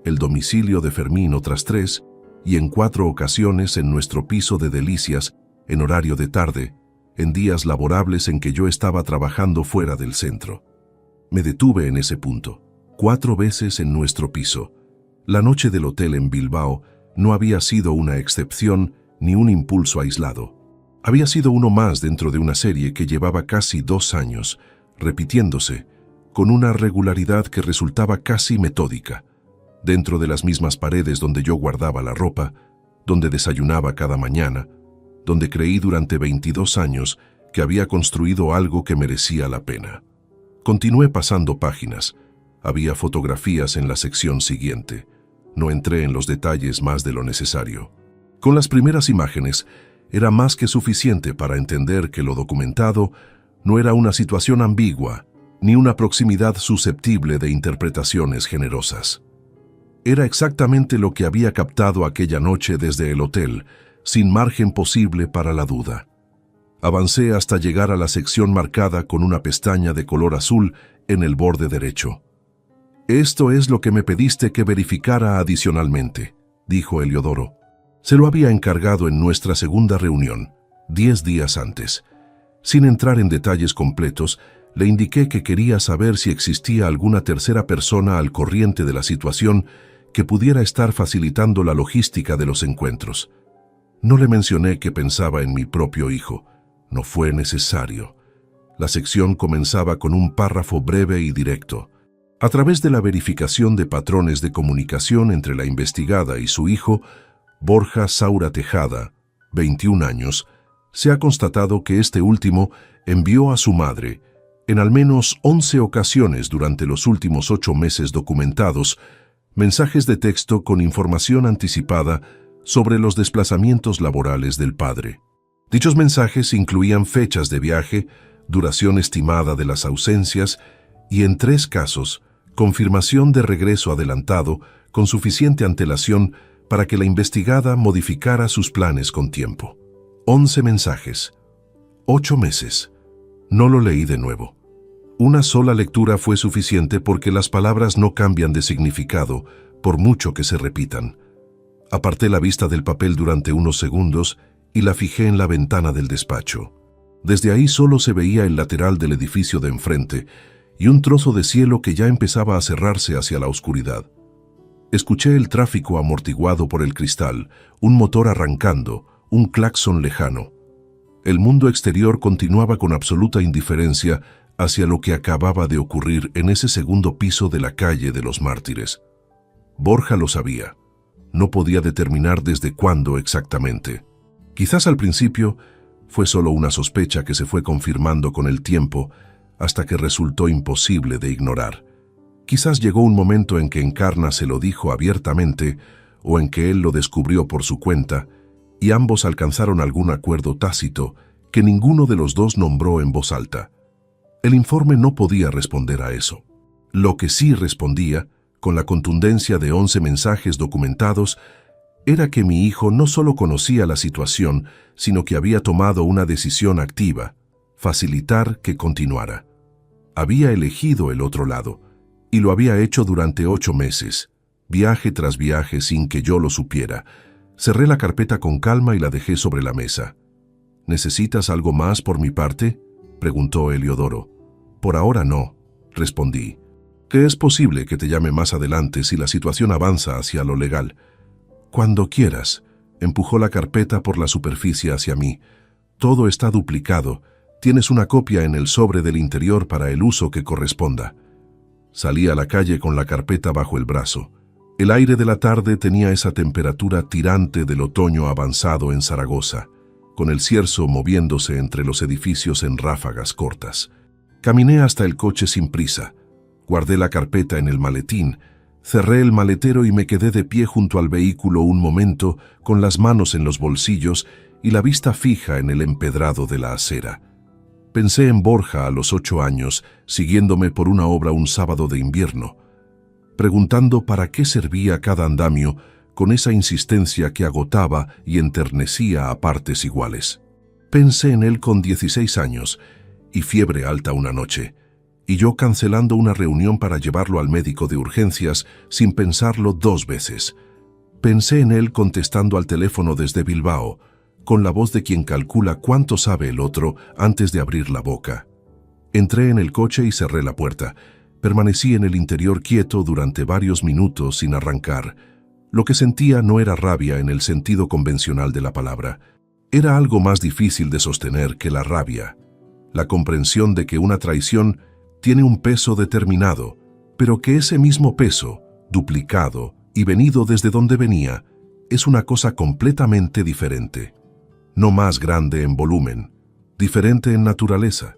el domicilio de Fermín otras 3, y en 4 ocasiones en nuestro piso de Delicias, en horario de tarde, en días laborables en que yo estaba trabajando fuera del centro. Me detuve en ese punto. 4 veces en nuestro piso. La noche del hotel en Bilbao no había sido una excepción ni un impulso aislado. Había sido uno más dentro de una serie que llevaba casi 2 años, repitiéndose, con una regularidad que resultaba casi metódica, dentro de las mismas paredes donde yo guardaba la ropa, donde desayunaba cada mañana, donde creí durante 22 años que había construido algo que merecía la pena. Continué pasando páginas. Había fotografías en la sección siguiente. No entré en los detalles más de lo necesario. Con las primeras imágenes, era más que suficiente para entender que lo documentado no era una situación ambigua, ni una proximidad susceptible de interpretaciones generosas. Era exactamente lo que había captado aquella noche desde el hotel, sin margen posible para la duda. Avancé hasta llegar a la sección marcada con una pestaña de color azul en el borde derecho. «Esto es lo que me pediste que verificara adicionalmente», dijo Eliodoro. Se lo había encargado en nuestra segunda reunión, 10 días antes. Sin entrar en detalles completos, le indiqué que quería saber si existía alguna tercera persona al corriente de la situación que pudiera estar facilitando la logística de los encuentros. No le mencioné que pensaba en mi propio hijo. No fue necesario. La sección comenzaba con un párrafo breve y directo. A través de la verificación de patrones de comunicación entre la investigada y su hijo, Borja Saura Tejada, 21 años, se ha constatado que este último envió a su madre, en al menos 11 ocasiones durante los últimos 8 meses documentados, mensajes de texto con información anticipada sobre los desplazamientos laborales del padre. Dichos mensajes incluían fechas de viaje, duración estimada de las ausencias y, en 3 casos, confirmación de regreso adelantado con suficiente antelación para que la investigada modificara sus planes con tiempo. 11 mensajes. 8 meses. No lo leí de nuevo. Una sola lectura fue suficiente porque las palabras no cambian de significado, por mucho que se repitan. Aparté la vista del papel durante unos segundos y la fijé en la ventana del despacho. Desde ahí solo se veía el lateral del edificio de enfrente y un trozo de cielo que ya empezaba a cerrarse hacia la oscuridad. Escuché el tráfico amortiguado por el cristal, un motor arrancando, un claxon lejano. El mundo exterior continuaba con absoluta indiferencia hacia lo que acababa de ocurrir en ese segundo piso de la calle de los Mártires. Borja lo sabía. No podía determinar desde cuándo exactamente. Quizás al principio fue solo una sospecha que se fue confirmando con el tiempo hasta que resultó imposible de ignorar. Quizás llegó un momento en que Encarna se lo dijo abiertamente o en que él lo descubrió por su cuenta y ambos alcanzaron algún acuerdo tácito que ninguno de los dos nombró en voz alta. El informe no podía responder a eso. Lo que sí respondía, con la contundencia de 11 mensajes documentados, era que mi hijo no solo conocía la situación, sino que había tomado una decisión activa: facilitar que continuara. Había elegido el otro lado, y lo había hecho durante 8 meses, viaje tras viaje sin que yo lo supiera. Cerré la carpeta con calma y la dejé sobre la mesa. ¿Necesitas algo más por mi parte?, preguntó Heliodoro. Por ahora no, respondí. Que es posible que te llame más adelante si la situación avanza hacia lo legal. Cuando quieras. Empujó la carpeta por la superficie hacia mí. Todo está duplicado. Tienes una copia en el sobre del interior para el uso que corresponda. Salí a la calle con la carpeta bajo el brazo. El aire de la tarde tenía esa temperatura tirante del otoño avanzado en Zaragoza, con el cierzo moviéndose entre los edificios en ráfagas cortas. Caminé hasta el coche sin prisa. Guardé la carpeta en el maletín, cerré el maletero y me quedé de pie junto al vehículo un momento, con las manos en los bolsillos y la vista fija en el empedrado de la acera. Pensé en Borja a los 8 años, siguiéndome por una obra un sábado de invierno, preguntando para qué servía cada andamio con esa insistencia que agotaba y enternecía a partes iguales. Pensé en él con 16 años y fiebre alta una noche, y yo cancelando una reunión para llevarlo al médico de urgencias sin pensarlo 2 veces. Pensé en él contestando al teléfono desde Bilbao, con la voz de quien calcula cuánto sabe el otro antes de abrir la boca. Entré en el coche y cerré la puerta. Permanecí en el interior quieto durante varios minutos sin arrancar. Lo que sentía no era rabia en el sentido convencional de la palabra. Era algo más difícil de sostener que la rabia. La comprensión de que una traición tiene un peso determinado, pero que ese mismo peso, duplicado y venido desde donde venía, es una cosa completamente diferente. No más grande en volumen, diferente en naturaleza,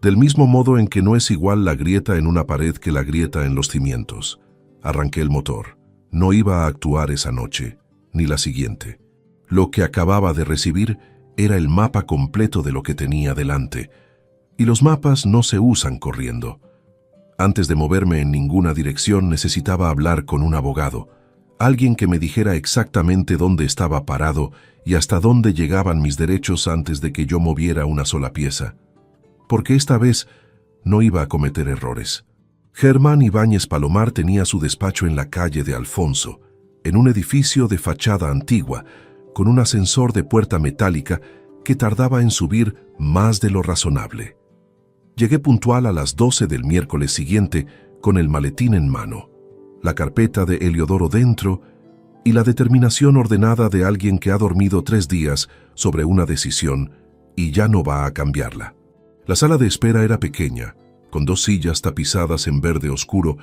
del mismo modo en que no es igual la grieta en una pared que la grieta en los cimientos. Arranqué el motor. No iba a actuar esa noche, ni la siguiente. Lo que acababa de recibir era el mapa completo de lo que tenía delante, y los mapas no se usan corriendo. Antes de moverme en ninguna dirección necesitaba hablar con un abogado, alguien que me dijera exactamente dónde estaba parado y hasta dónde llegaban mis derechos antes de que yo moviera una sola pieza. Porque esta vez no iba a cometer errores. Germán Ibáñez Palomar tenía su despacho en la calle de Alfonso, en un edificio de fachada antigua, con un ascensor de puerta metálica que tardaba en subir más de lo razonable. Llegué puntual a las 12 del miércoles siguiente con el maletín en mano, la carpeta de Heliodoro dentro y la determinación ordenada de alguien que ha dormido 3 días sobre una decisión y ya no va a cambiarla. La sala de espera era pequeña, con 2 sillas tapizadas en verde oscuro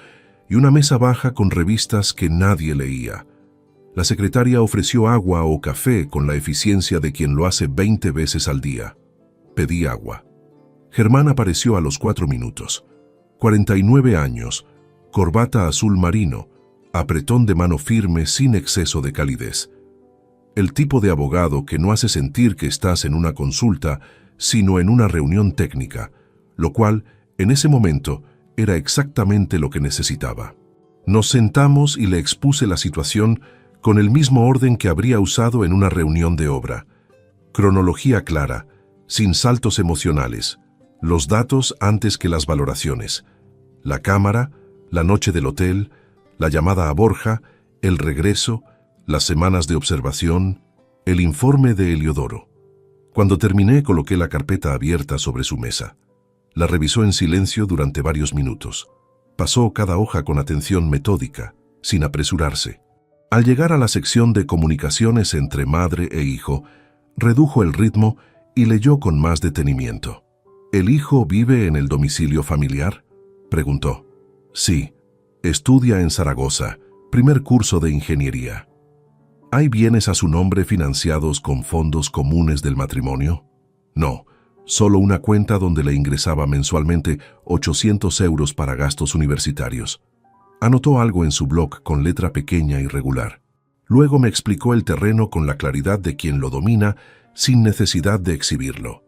y una mesa baja con revistas que nadie leía. La secretaria ofreció agua o café con la eficiencia de quien lo hace 20 veces al día. Pedí agua. Germán apareció a los 4 minutos. 49 años, corbata azul marino, apretón de mano firme sin exceso de calidez. El tipo de abogado que no hace sentir que estás en una consulta, sino en una reunión técnica, lo cual, en ese momento, era exactamente lo que necesitaba. Nos sentamos y le expuse la situación con el mismo orden que habría usado en una reunión de obra. Cronología clara, sin saltos emocionales, los datos antes que las valoraciones, la cámara, la noche del hotel, la llamada a Borja, el regreso, las semanas de observación, el informe de Heliodoro. Cuando terminé, coloqué la carpeta abierta sobre su mesa. La revisó en silencio durante varios minutos. Pasó cada hoja con atención metódica, sin apresurarse. Al llegar a la sección de comunicaciones entre madre e hijo, redujo el ritmo y leyó con más detenimiento. ¿El hijo vive en el domicilio familiar?, preguntó. Sí, estudia en Zaragoza, primer curso de ingeniería. ¿Hay bienes a su nombre financiados con fondos comunes del matrimonio? No, solo una cuenta donde le ingresaba mensualmente 800 euros para gastos universitarios. Anotó algo en su blog con letra pequeña y regular. Luego me explicó el terreno con la claridad de quien lo domina sin necesidad de exhibirlo.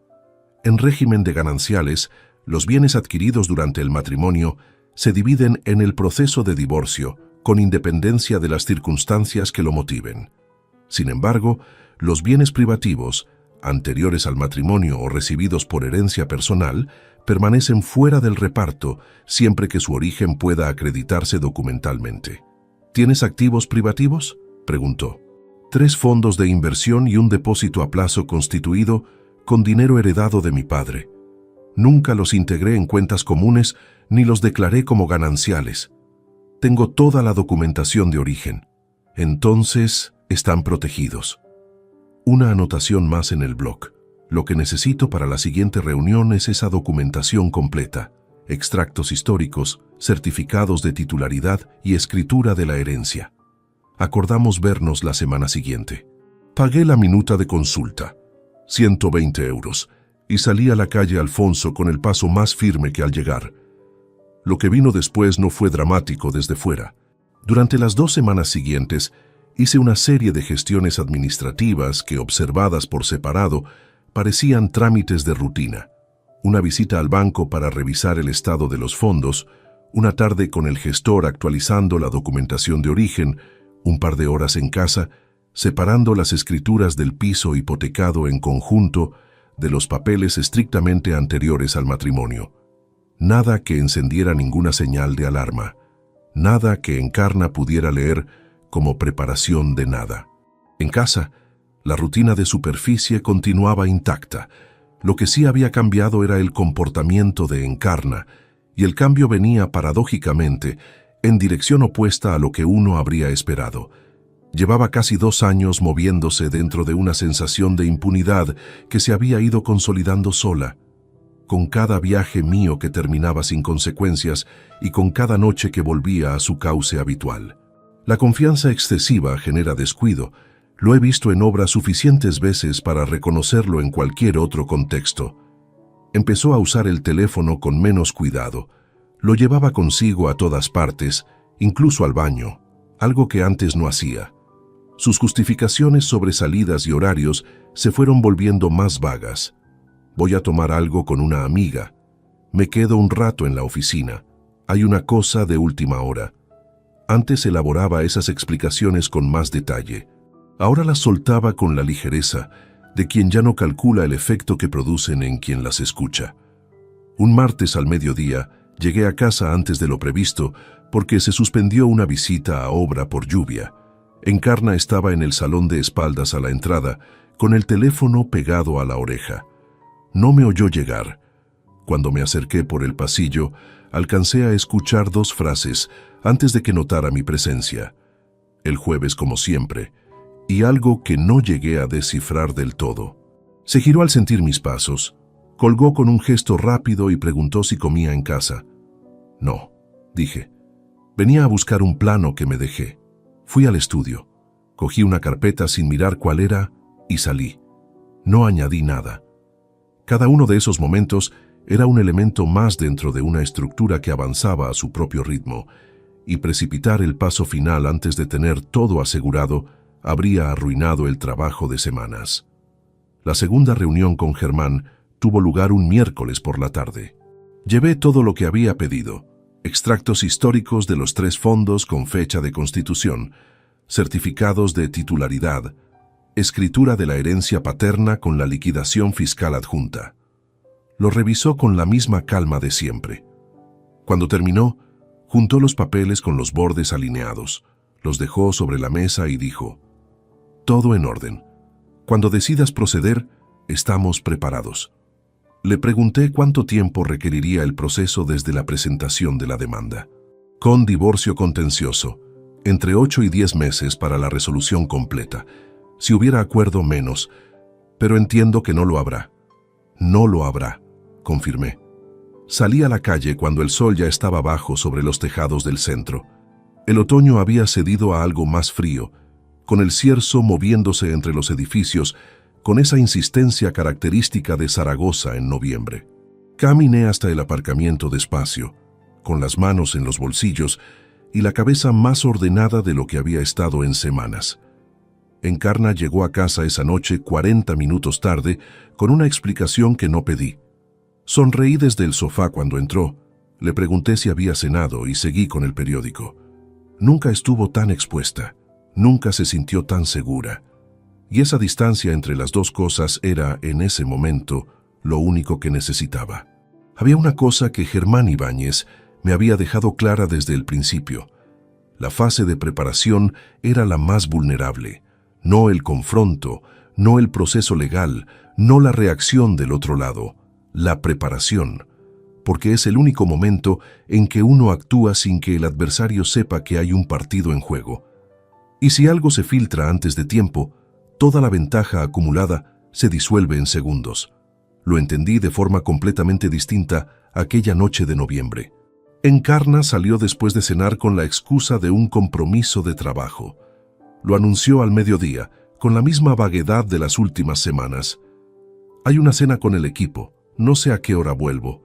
En régimen de gananciales, los bienes adquiridos durante el matrimonio se dividen en el proceso de divorcio, con independencia de las circunstancias que lo motiven. Sin embargo, los bienes privativos, anteriores al matrimonio o recibidos por herencia personal, permanecen fuera del reparto siempre que su origen pueda acreditarse documentalmente. ¿Tienes activos privativos?, preguntó. 3 fondos de inversión y un depósito a plazo constituido con dinero heredado de mi padre. Nunca los integré en cuentas comunes ni los declaré como gananciales. Tengo toda la documentación de origen. Entonces, están protegidos. Una anotación más en el blog. Lo que necesito para la siguiente reunión es esa documentación completa, extractos históricos, certificados de titularidad y escritura de la herencia. Acordamos vernos la semana siguiente. Pagué la minuta de consulta, 120 euros, y salí a la calle Alfonso con el paso más firme que al llegar. Lo que vino después no fue dramático desde fuera. Durante las 2 semanas siguientes, hice una serie de gestiones administrativas que, observadas por separado, parecían trámites de rutina. Una visita al banco para revisar el estado de los fondos, una tarde con el gestor actualizando la documentación de origen, un par de horas en casa, separando las escrituras del piso hipotecado en conjunto de los papeles estrictamente anteriores al matrimonio. Nada que encendiera ninguna señal de alarma, nada que Encarna pudiera leer como preparación de nada. En casa, la rutina de superficie continuaba intacta. Lo que sí había cambiado era el comportamiento de Encarna, y el cambio venía paradójicamente en dirección opuesta a lo que uno habría esperado. Llevaba casi 2 años moviéndose dentro de una sensación de impunidad que se había ido consolidando sola. Con cada viaje mío que terminaba sin consecuencias y con cada noche que volvía a su cauce habitual. La confianza excesiva genera descuido. Lo he visto en obra suficientes veces para reconocerlo en cualquier otro contexto. Empezó a usar el teléfono con menos cuidado. Lo llevaba consigo a todas partes, incluso al baño, algo que antes no hacía. Sus justificaciones sobre salidas y horarios se fueron volviendo más vagas. Voy a tomar algo con una amiga. Me quedo un rato en la oficina. Hay una cosa de última hora. Antes elaboraba esas explicaciones con más detalle. Ahora las soltaba con la ligereza de quien ya no calcula el efecto que producen en quien las escucha. Un martes al mediodía llegué a casa antes de lo previsto porque se suspendió una visita a obra por lluvia. Encarna estaba en el salón de espaldas a la entrada, con el teléfono pegado a la oreja. No me oyó llegar. Cuando me acerqué por el pasillo, alcancé a escuchar 2 frases antes de que notara mi presencia. El jueves como siempre, y algo que no llegué a descifrar del todo. Se giró al sentir mis pasos, colgó con un gesto rápido y preguntó si comía en casa. No, dije. Venía a buscar un plano que me dejé. Fui al estudio, cogí una carpeta sin mirar cuál era y salí. No añadí nada. Cada uno de esos momentos era un elemento más dentro de una estructura que avanzaba a su propio ritmo, y precipitar el paso final antes de tener todo asegurado habría arruinado el trabajo de semanas. La segunda reunión con Germán tuvo lugar un miércoles por la tarde. Llevé todo lo que había pedido: extractos históricos de los 3 fondos con fecha de constitución, certificados de titularidad, escritura de la herencia paterna con la liquidación fiscal adjunta. Lo revisó con la misma calma de siempre. Cuando terminó, juntó los papeles con los bordes alineados, los dejó sobre la mesa y dijo: «Todo en orden. Cuando decidas proceder, estamos preparados». Le pregunté cuánto tiempo requeriría el proceso desde la presentación de la demanda. Con divorcio contencioso, entre 8 y 10 meses para la resolución completa. Si hubiera acuerdo, menos, pero entiendo que no lo habrá. No lo habrá, confirmé. Salí a la calle cuando el sol ya estaba bajo sobre los tejados del centro. El otoño había cedido a algo más frío, con el cierzo moviéndose entre los edificios, con esa insistencia característica de Zaragoza en noviembre. Caminé hasta el aparcamiento despacio, con las manos en los bolsillos y la cabeza más ordenada de lo que había estado en semanas. Encarna llegó a casa esa noche 40 minutos tarde con una explicación que no pedí. Sonreí desde el sofá cuando entró, le pregunté si había cenado y seguí con el periódico. Nunca estuvo tan expuesta, nunca se sintió tan segura. Y esa distancia entre las dos cosas era, en ese momento, lo único que necesitaba. Había una cosa que Germán Ibáñez me había dejado clara desde el principio. La fase de preparación era la más vulnerable, no el confronto, no el proceso legal, no la reacción del otro lado, la preparación, porque es el único momento en que uno actúa sin que el adversario sepa que hay un partido en juego. Y si algo se filtra antes de tiempo, toda la ventaja acumulada se disuelve en segundos. Lo entendí de forma completamente distinta aquella noche de noviembre. Encarna salió después de cenar con la excusa de un compromiso de trabajo. Lo anunció al mediodía, con la misma vaguedad de las últimas semanas. Hay una cena con el equipo, no sé a qué hora vuelvo.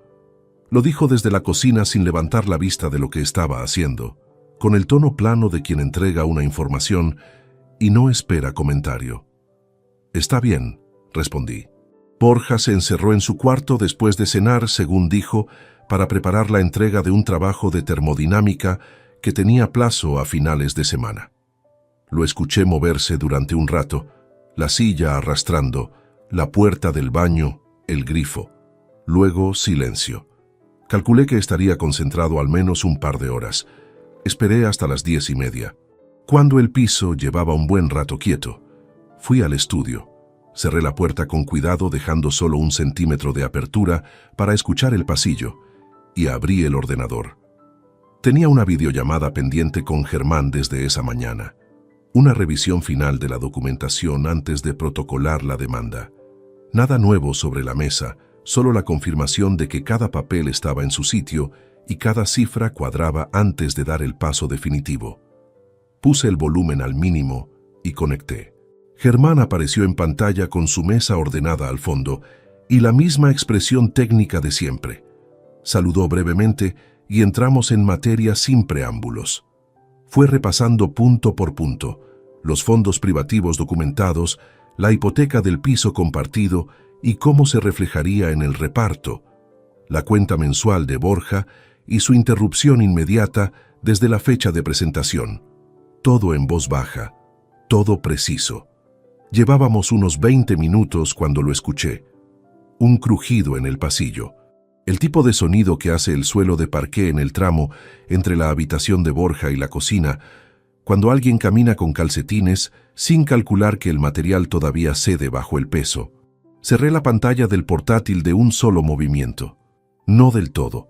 Lo dijo desde la cocina sin levantar la vista de lo que estaba haciendo, con el tono plano de quien entrega una información y no espera comentario. Está bien, respondí. Borja se encerró en su cuarto después de cenar, según dijo, para preparar la entrega de un trabajo de termodinámica que tenía plazo a finales de semana. Lo escuché moverse durante un rato, la silla arrastrando, la puerta del baño, el grifo. Luego silencio. Calculé que estaría concentrado al menos un par de horas. Esperé hasta las 10:30. Cuando el piso llevaba un buen rato quieto, fui al estudio. Cerré la puerta con cuidado, dejando solo 1 centímetro de apertura para escuchar el pasillo, y abrí el ordenador. Tenía una videollamada pendiente con Germán desde esa mañana. Una revisión final de la documentación antes de protocolar la demanda. Nada nuevo sobre la mesa, solo la confirmación de que cada papel estaba en su sitio y cada cifra cuadraba antes de dar el paso definitivo. Puse el volumen al mínimo y conecté. Germán apareció en pantalla con su mesa ordenada al fondo y la misma expresión técnica de siempre. Saludó brevemente y entramos en materia sin preámbulos. Fue repasando punto por punto, los fondos privativos documentados, la hipoteca del piso compartido y cómo se reflejaría en el reparto, la cuenta mensual de Borja y su interrupción inmediata desde la fecha de presentación. Todo en voz baja, todo preciso. Llevábamos unos 20 minutos cuando lo escuché. Un crujido en el pasillo. El tipo de sonido que hace el suelo de parqué en el tramo entre la habitación de Borja y la cocina, cuando alguien camina con calcetines sin calcular que el material todavía cede bajo el peso. Cerré la pantalla del portátil de un solo movimiento. No del todo.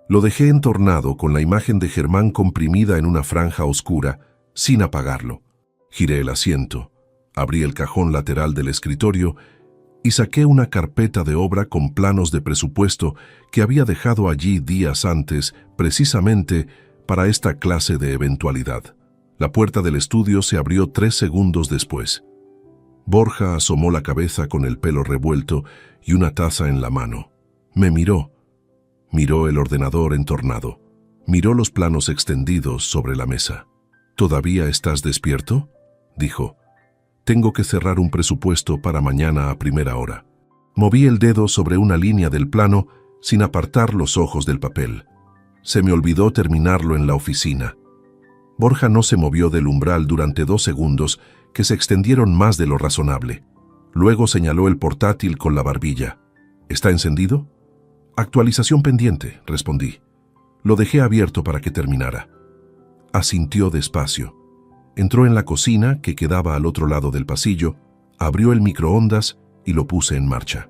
Lo dejé entornado con la imagen de Germán comprimida en una franja oscura, sin apagarlo. Giré el asiento, abrí el cajón lateral del escritorio y saqué una carpeta de obra con planos de presupuesto que había dejado allí días antes, precisamente para esta clase de eventualidad. La puerta del estudio se abrió 3 segundos después. Borja asomó la cabeza con el pelo revuelto y una taza en la mano. Me miró. Miró el ordenador entornado. Miró los planos extendidos sobre la mesa. ¿Todavía estás despierto?, dijo. Tengo que cerrar un presupuesto para mañana a primera hora. Moví el dedo sobre una línea del plano sin apartar los ojos del papel. Se me olvidó terminarlo en la oficina. Borja no se movió del umbral durante 2 segundos que se extendieron más de lo razonable. Luego señaló el portátil con la barbilla. ¿Está encendido? Actualización pendiente, respondí. Lo dejé abierto para que terminara. Asintió despacio. Entró en la cocina, que quedaba al otro lado del pasillo, abrió el microondas y lo puse en marcha.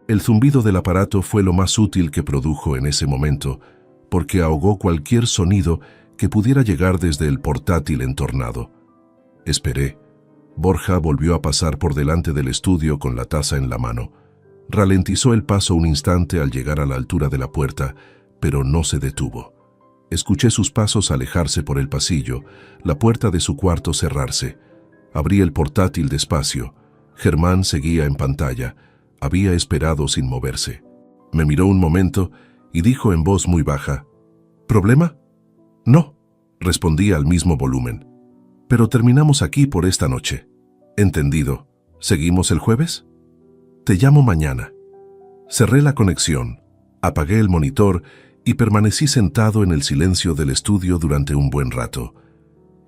El zumbido del aparato fue lo más útil que produjo en ese momento, porque ahogó cualquier sonido que pudiera llegar desde el portátil entornado. Esperé. Borja volvió a pasar por delante del estudio con la taza en la mano. Ralentizó el paso un instante al llegar a la altura de la puerta, pero no se detuvo. Escuché sus pasos alejarse por el pasillo, la puerta de su cuarto cerrarse. Abrí el portátil despacio. Germán seguía en pantalla. Había esperado sin moverse. Me miró un momento y dijo en voz muy baja: ¿Problema? No, respondí al mismo volumen. Pero terminamos aquí por esta noche. Entendido. ¿Seguimos el jueves? Te llamo mañana. Cerré la conexión, apagué el monitor y permanecí sentado en el silencio del estudio durante un buen rato.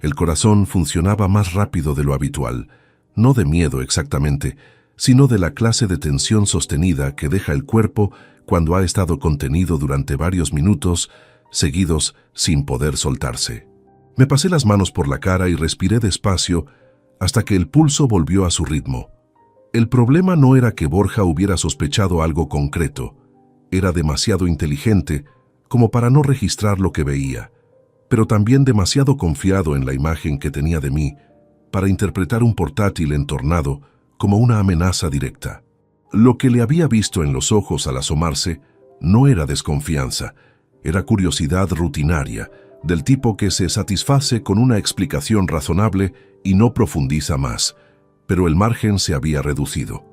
El corazón funcionaba más rápido de lo habitual, no de miedo exactamente, sino de la clase de tensión sostenida que deja el cuerpo cuando ha estado contenido durante varios minutos seguidos sin poder soltarse. Me pasé las manos por la cara y respiré despacio hasta que el pulso volvió a su ritmo. El problema no era que Borja hubiera sospechado algo concreto. Era demasiado inteligente como para no registrar lo que veía, pero también demasiado confiado en la imagen que tenía de mí para interpretar un portátil entornado como una amenaza directa. Lo que le había visto en los ojos al asomarse no era desconfianza, era curiosidad rutinaria, del tipo que se satisface con una explicación razonable y no profundiza más, pero el margen se había reducido.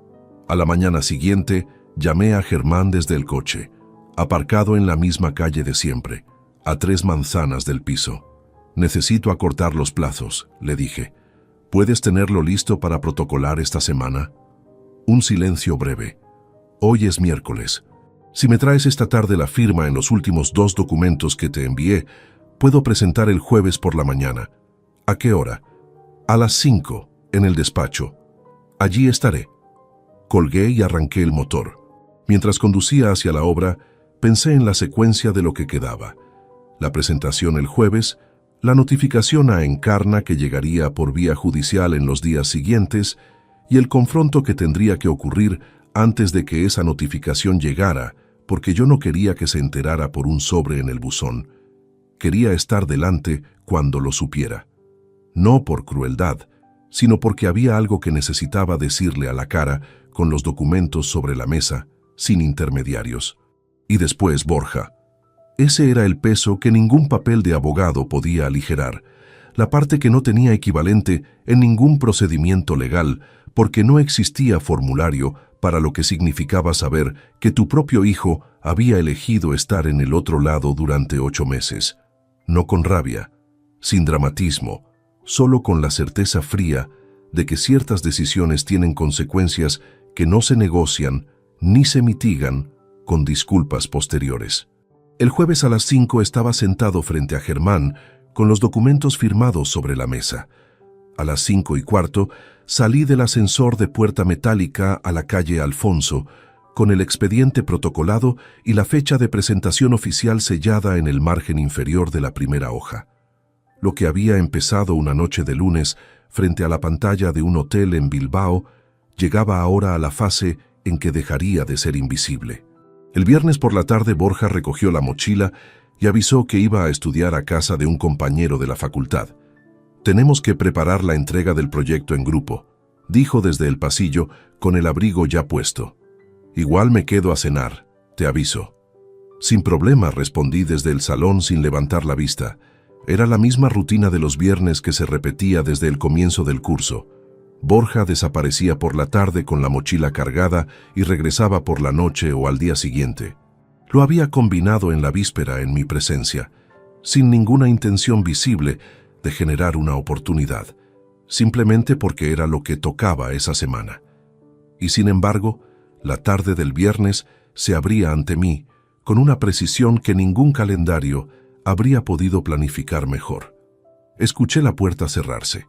A la mañana siguiente, llamé a Germán desde el coche, aparcado en la misma calle de siempre, a 3 manzanas del piso. Necesito acortar los plazos, le dije. ¿Puedes tenerlo listo para protocolar esta semana? Un silencio breve. Hoy es miércoles. Si me traes esta tarde la firma en los últimos 2 documentos que te envié, puedo presentar el jueves por la mañana. ¿A qué hora? A las 5, en el despacho. Allí estaré. Colgué y arranqué el motor. Mientras conducía hacia la obra, pensé en la secuencia de lo que quedaba. La presentación el jueves, la notificación a Encarna que llegaría por vía judicial en los días siguientes y el confronto que tendría que ocurrir antes de que esa notificación llegara, porque yo no quería que se enterara por un sobre en el buzón. Quería estar delante cuando lo supiera. No por crueldad, sino porque había algo que necesitaba decirle a la cara con los documentos sobre la mesa, sin intermediarios. Y después Borja. Ese era el peso que ningún papel de abogado podía aligerar, la parte que no tenía equivalente en ningún procedimiento legal, porque no existía formulario para lo que significaba saber que tu propio hijo había elegido estar en el otro lado durante 8 meses. No con rabia, sin dramatismo, solo con la certeza fría de que ciertas decisiones tienen consecuencias que no se negocian ni se mitigan con disculpas posteriores. El jueves a las 5 estaba sentado frente a Germán con los documentos firmados sobre la mesa. A las 5:15 salí del ascensor de puerta metálica a la calle Alfonso, con el expediente protocolado y la fecha de presentación oficial sellada en el margen inferior de la primera hoja. Lo que había empezado una noche de lunes frente a la pantalla de un hotel en Bilbao llegaba ahora a la fase en que dejaría de ser invisible. El viernes por la tarde Borja recogió la mochila y avisó que iba a estudiar a casa de un compañero de la facultad. «Tenemos que preparar la entrega del proyecto en grupo», dijo desde el pasillo con el abrigo ya puesto. «Igual me quedo a cenar, te aviso». «Sin problema», respondí desde el salón sin levantar la vista. Era la misma rutina de los viernes que se repetía desde el comienzo del curso. Borja desaparecía por la tarde con la mochila cargada y regresaba por la noche o al día siguiente. Lo había combinado en la víspera en mi presencia, sin ninguna intención visible de generar una oportunidad, simplemente porque era lo que tocaba esa semana. Y sin embargo, la tarde del viernes se abría ante mí con una precisión que ningún calendario habría podido planificar mejor. Escuché la puerta cerrarse.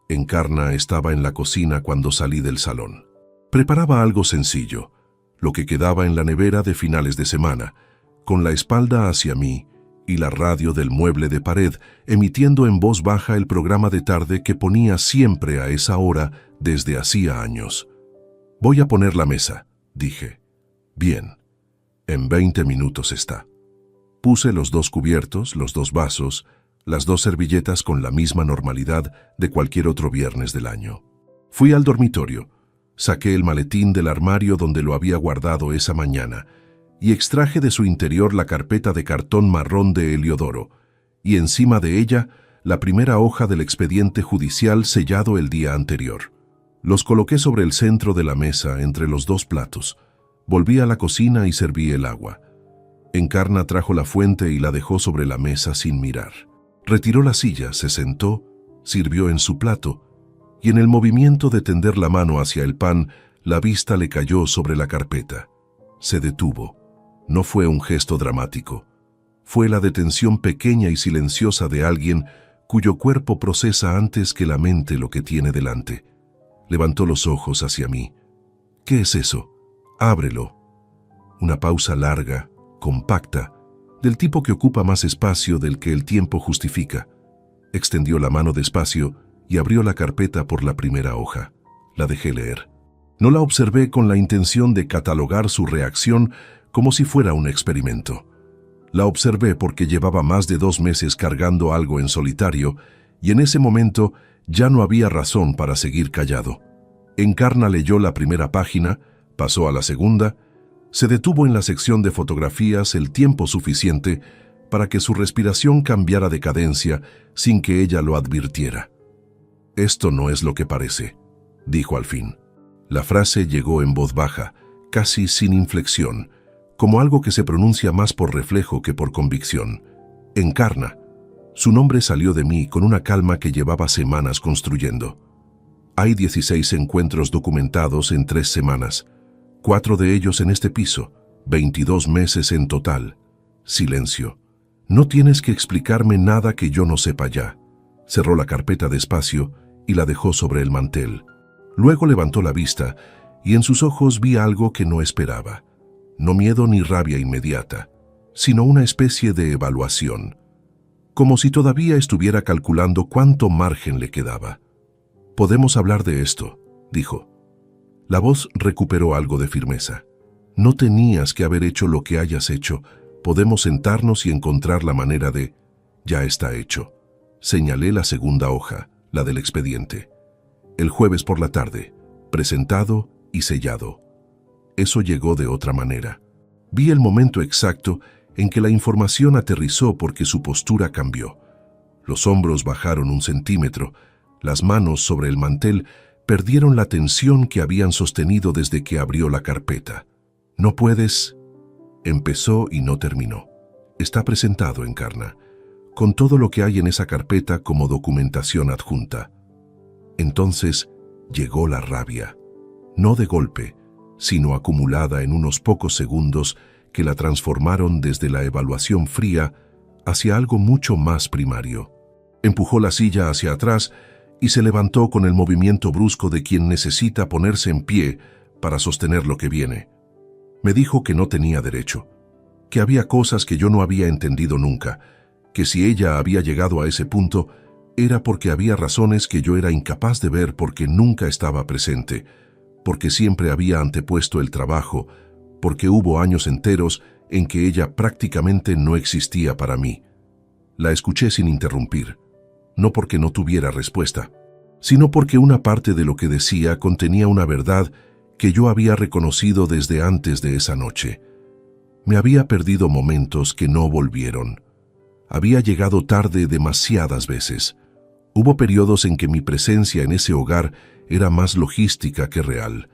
Encarna estaba en la cocina cuando salí del salón. Preparaba algo sencillo, lo que quedaba en la nevera de finales de semana, con la espalda hacia mí y la radio del mueble de pared emitiendo en voz baja el programa de tarde que ponía siempre a esa hora desde hacía años. «Voy a poner la mesa», dije. «Bien, en 20 minutos está». Puse los 2 cubiertos, los 2 vasos, las 2 servilletas con la misma normalidad de cualquier otro viernes del año. Fui al dormitorio. Saqué el maletín del armario donde lo había guardado esa mañana y extraje de su interior la carpeta de cartón marrón de Heliodoro, y encima de ella la primera hoja del expediente judicial sellado el día anterior. Los coloqué sobre el centro de la mesa entre los dos platos. Volví a la cocina y serví el agua. Encarna trajo la fuente y la dejó sobre la mesa sin mirar. Retiró la silla, se sentó, sirvió en su plato, y en el movimiento de tender la mano hacia el pan, la vista le cayó sobre la carpeta. Se detuvo. No fue un gesto dramático. Fue la detención pequeña y silenciosa de alguien cuyo cuerpo procesa antes que la mente lo que tiene delante. Levantó los ojos hacia mí. «¿Qué es eso? Ábrelo». Una pausa larga, compacta, del tipo que ocupa más espacio del que el tiempo justifica. Extendió la mano despacio y abrió la carpeta por la primera hoja. La dejé leer. No la observé con la intención de catalogar su reacción como si fuera un experimento. La observé porque llevaba más de 2 meses cargando algo en solitario y en ese momento ya no había razón para seguir callado. Encarna leyó la primera página, pasó a la segunda, se detuvo en la sección de fotografías el tiempo suficiente para que su respiración cambiara de cadencia sin que ella lo advirtiera. «Esto no es lo que parece», dijo al fin. La frase llegó en voz baja, casi sin inflexión, como algo que se pronuncia más por reflejo que por convicción. «Encarna». Su nombre salió de mí con una calma que llevaba semanas construyendo. Hay 16 encuentros documentados en 3 semanas, 4 de ellos en este piso, 22 meses en total. Silencio. «No tienes que explicarme nada que yo no sepa ya». Cerró la carpeta despacio y la dejó sobre el mantel. Luego levantó la vista y en sus ojos vi algo que no esperaba. No miedo ni rabia inmediata, sino una especie de evaluación. Como si todavía estuviera calculando cuánto margen le quedaba. «Podemos hablar de esto», dijo. La voz recuperó algo de firmeza. «No tenías que haber hecho lo que hayas hecho. Podemos sentarnos y encontrar la manera de...». «Ya está hecho». Señalé la segunda hoja, la del expediente. «El jueves por la tarde, presentado y sellado». Eso llegó de otra manera. Vi el momento exacto en que la información aterrizó porque su postura cambió. Los hombros bajaron 1 centímetro, las manos sobre el mantel perdieron la tensión que habían sostenido desde que abrió la carpeta. «No puedes...». Empezó y no terminó. «Está presentado, Encarna, con todo lo que hay en esa carpeta como documentación adjunta». Entonces llegó la rabia, no de golpe, sino acumulada en unos pocos segundos que la transformaron desde la evaluación fría hacia algo mucho más primario. Empujó la silla hacia atrás y se levantó con el movimiento brusco de quien necesita ponerse en pie para sostener lo que viene. Me dijo que no tenía derecho, que había cosas que yo no había entendido nunca, que si ella había llegado a ese punto era porque había razones que yo era incapaz de ver porque nunca estaba presente, porque siempre había antepuesto el trabajo, porque hubo años enteros en que ella prácticamente no existía para mí. La escuché sin interrumpir, no porque no tuviera respuesta, sino porque una parte de lo que decía contenía una verdad que yo había reconocido desde antes de esa noche. Me había perdido momentos que no volvieron. Había llegado tarde demasiadas veces. Hubo periodos en que mi presencia en ese hogar era más logística que real.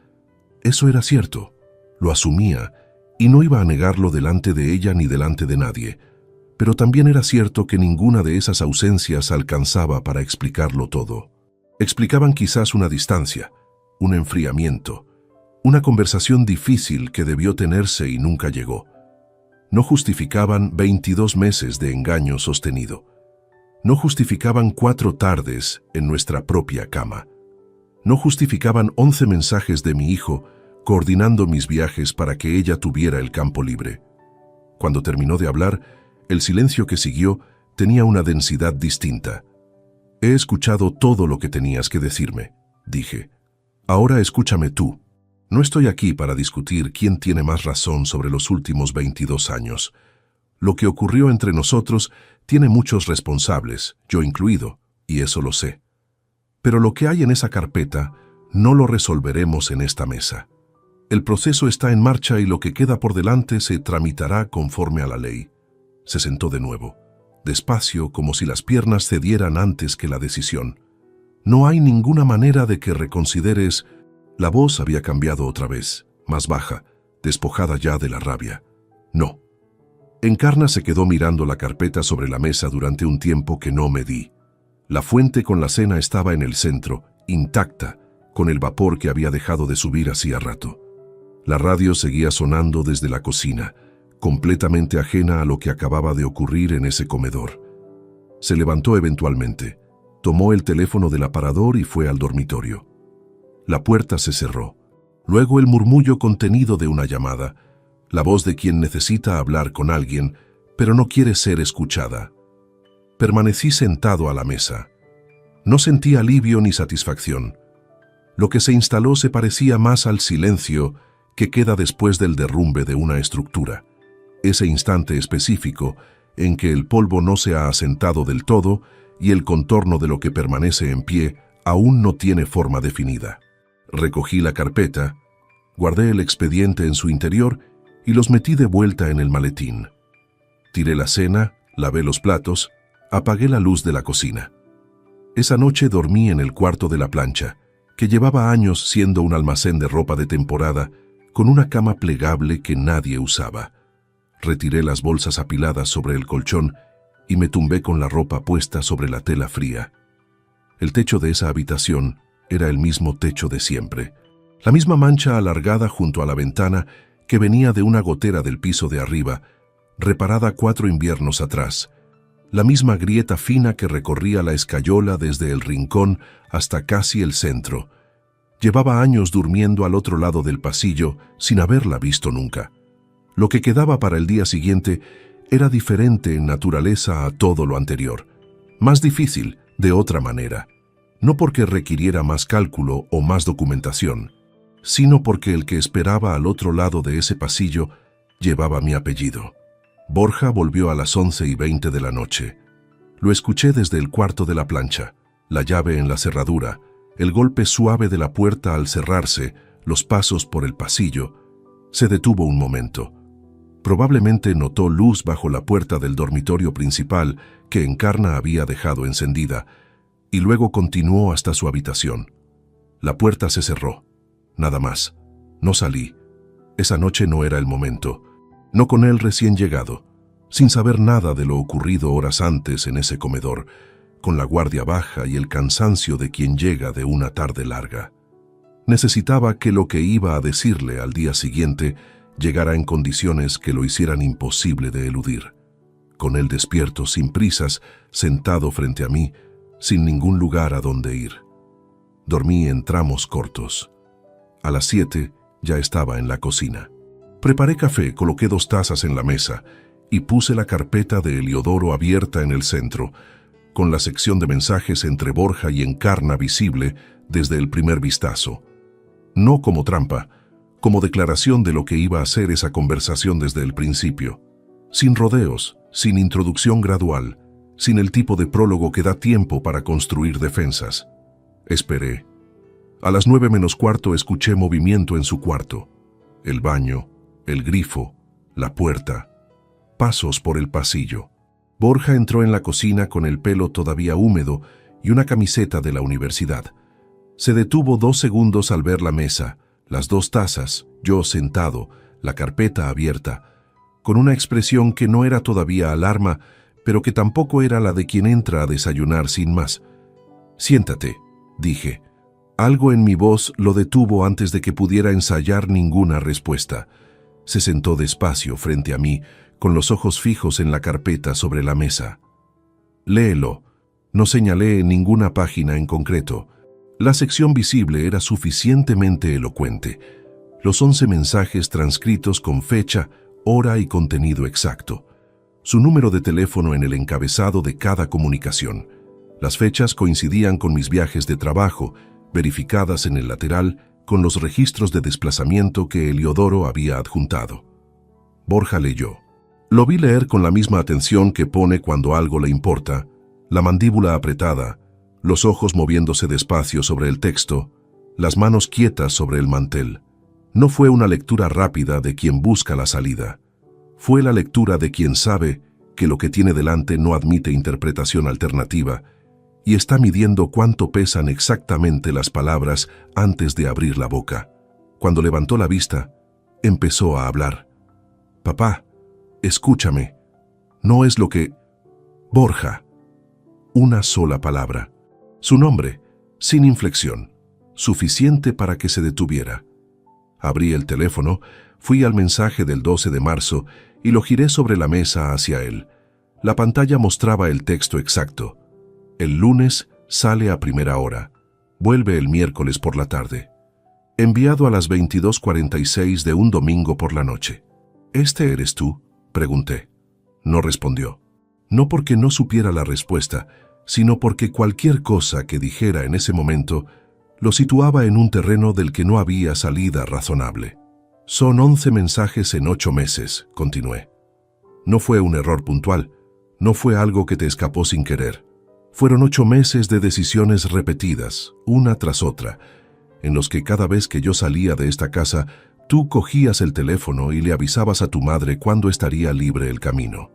Eso era cierto, lo asumía, y no iba a negarlo delante de ella ni delante de nadie. Pero también era cierto que ninguna de esas ausencias alcanzaba para explicarlo todo. Explicaban quizás una distancia, un enfriamiento, una conversación difícil que debió tenerse y nunca llegó. No justificaban 22 meses de engaño sostenido. No justificaban 4 tardes en nuestra propia cama. No justificaban 11 mensajes de mi hijo coordinando mis viajes para que ella tuviera el campo libre. Cuando terminó de hablar, el silencio que siguió tenía una densidad distinta. «He escuchado todo lo que tenías que decirme», dije. «Ahora escúchame tú. No estoy aquí para discutir quién tiene más razón sobre los últimos 22 años. Lo que ocurrió entre nosotros tiene muchos responsables, yo incluido, y eso lo sé. Pero lo que hay en esa carpeta no lo resolveremos en esta mesa. El proceso está en marcha y lo que queda por delante se tramitará conforme a la ley. Se sentó de nuevo, despacio, como si las piernas cedieran antes que la decisión. No hay ninguna manera de que reconsideres. La voz había cambiado otra vez, más baja, despojada ya de la rabia. No. Encarna se quedó mirando la carpeta sobre la mesa durante un tiempo que no me di. La fuente con la cena estaba en el centro, intacta, con el vapor que había dejado de subir hacía rato. La radio seguía sonando desde la cocina, completamente ajena a lo que acababa de ocurrir en ese comedor. Se levantó eventualmente, tomó el teléfono del aparador y fue al dormitorio. La puerta se cerró. Luego el murmullo contenido de una llamada, la voz de quien necesita hablar con alguien, pero no quiere ser escuchada. Permanecí sentado a la mesa. No sentí alivio ni satisfacción. Lo que se instaló se parecía más al silencio que queda después del derrumbe de una estructura. Ese instante específico en que el polvo no se ha asentado del todo y el contorno de lo que permanece en pie aún no tiene forma definida. Recogí la carpeta, guardé el expediente en su interior y los metí de vuelta en el maletín. Tiré la cena, lavé los platos, apagué la luz de la cocina. Esa noche dormí en el cuarto de la plancha, que llevaba años siendo un almacén de ropa de temporada, con una cama plegable que nadie usaba. Retiré las bolsas apiladas sobre el colchón y me tumbé con la ropa puesta sobre la tela fría. El techo de esa habitación era el mismo techo de siempre, la misma mancha alargada junto a la ventana que venía de una gotera del piso de arriba, reparada 4 inviernos atrás, la misma grieta fina que recorría la escayola desde el rincón hasta casi el centro. Llevaba años durmiendo al otro lado del pasillo sin haberla visto nunca. Lo que quedaba para el día siguiente era diferente en naturaleza a todo lo anterior, más difícil de otra manera. No porque requiriera más cálculo o más documentación, sino porque el que esperaba al otro lado de ese pasillo llevaba mi apellido. Borja volvió a las 11:20 de la noche. Lo escuché desde el cuarto de la plancha, la llave en la cerradura, el golpe suave de la puerta al cerrarse, los pasos por el pasillo. Se detuvo un momento. Probablemente notó luz bajo la puerta del dormitorio principal que Encarna había dejado encendida, y luego continuó hasta su habitación. La puerta se cerró. Nada más. No salí. Esa noche no era el momento. No con él recién llegado, sin saber nada de lo ocurrido horas antes en ese comedor, con la guardia baja y el cansancio de quien llega de una tarde larga. Necesitaba que lo que iba a decirle al día siguiente llegara en condiciones que lo hicieran imposible de eludir. Con él despierto, sin prisas, sentado frente a mí, sin ningún lugar a donde ir. Dormí en tramos cortos. A las 7 ya estaba en la cocina. Preparé café, coloqué 2 tazas en la mesa y puse la carpeta de Heliodoro abierta en el centro, con la sección de mensajes entre Borja y Encarna visible desde el primer vistazo. No como trampa, como declaración de lo que iba a ser esa conversación desde el principio. Sin rodeos, sin introducción gradual, sin el tipo de prólogo que da tiempo para construir defensas. Esperé. A las 9:15 escuché movimiento en su cuarto. El baño, el grifo, la puerta. Pasos por el pasillo. Borja entró en la cocina con el pelo todavía húmedo y una camiseta de la universidad. Se detuvo 2 segundos al ver la mesa, las 2 tazas, yo sentado, la carpeta abierta, con una expresión que no era todavía alarma, pero que tampoco era la de quien entra a desayunar sin más. «Siéntate», dije. Algo en mi voz lo detuvo antes de que pudiera ensayar ninguna respuesta. Se sentó despacio frente a mí, con los ojos fijos en la carpeta sobre la mesa. «Léelo». No señalé ninguna página en concreto. La sección visible era suficientemente elocuente. Los 11 mensajes transcritos con fecha, hora y contenido exacto. Su número de teléfono en el encabezado de cada comunicación. Las fechas coincidían con mis viajes de trabajo, verificadas en el lateral con los registros de desplazamiento que Heliodoro había adjuntado. Borja leyó. Lo vi leer con la misma atención que pone cuando algo le importa, la mandíbula apretada, los ojos moviéndose despacio sobre el texto, las manos quietas sobre el mantel. No fue una lectura rápida de quien busca la salida. Fue la lectura de quien sabe que lo que tiene delante no admite interpretación alternativa y está midiendo cuánto pesan exactamente las palabras antes de abrir la boca. Cuando levantó la vista, empezó a hablar. «Papá, escúchame. No es lo que...» Borja. Una sola palabra. Su nombre, sin inflexión, suficiente para que se detuviera. Abrí el teléfono, fui al mensaje del 12 de marzo y lo giré sobre la mesa hacia él. La pantalla mostraba el texto exacto. El lunes sale a primera hora. Vuelve el miércoles por la tarde. Enviado a las 22:46 de un domingo por la noche. ¿Este eres tú?, pregunté. No respondió. No porque no supiera la respuesta, sino porque cualquier cosa que dijera en ese momento lo situaba en un terreno del que no había salida razonable. Son 11 mensajes en 8 meses, continué. No fue un error puntual, no fue algo que te escapó sin querer. Fueron 8 meses de decisiones repetidas, una tras otra, en los que cada vez que yo salía de esta casa, tú cogías el teléfono y le avisabas a tu madre cuándo estaría libre el camino.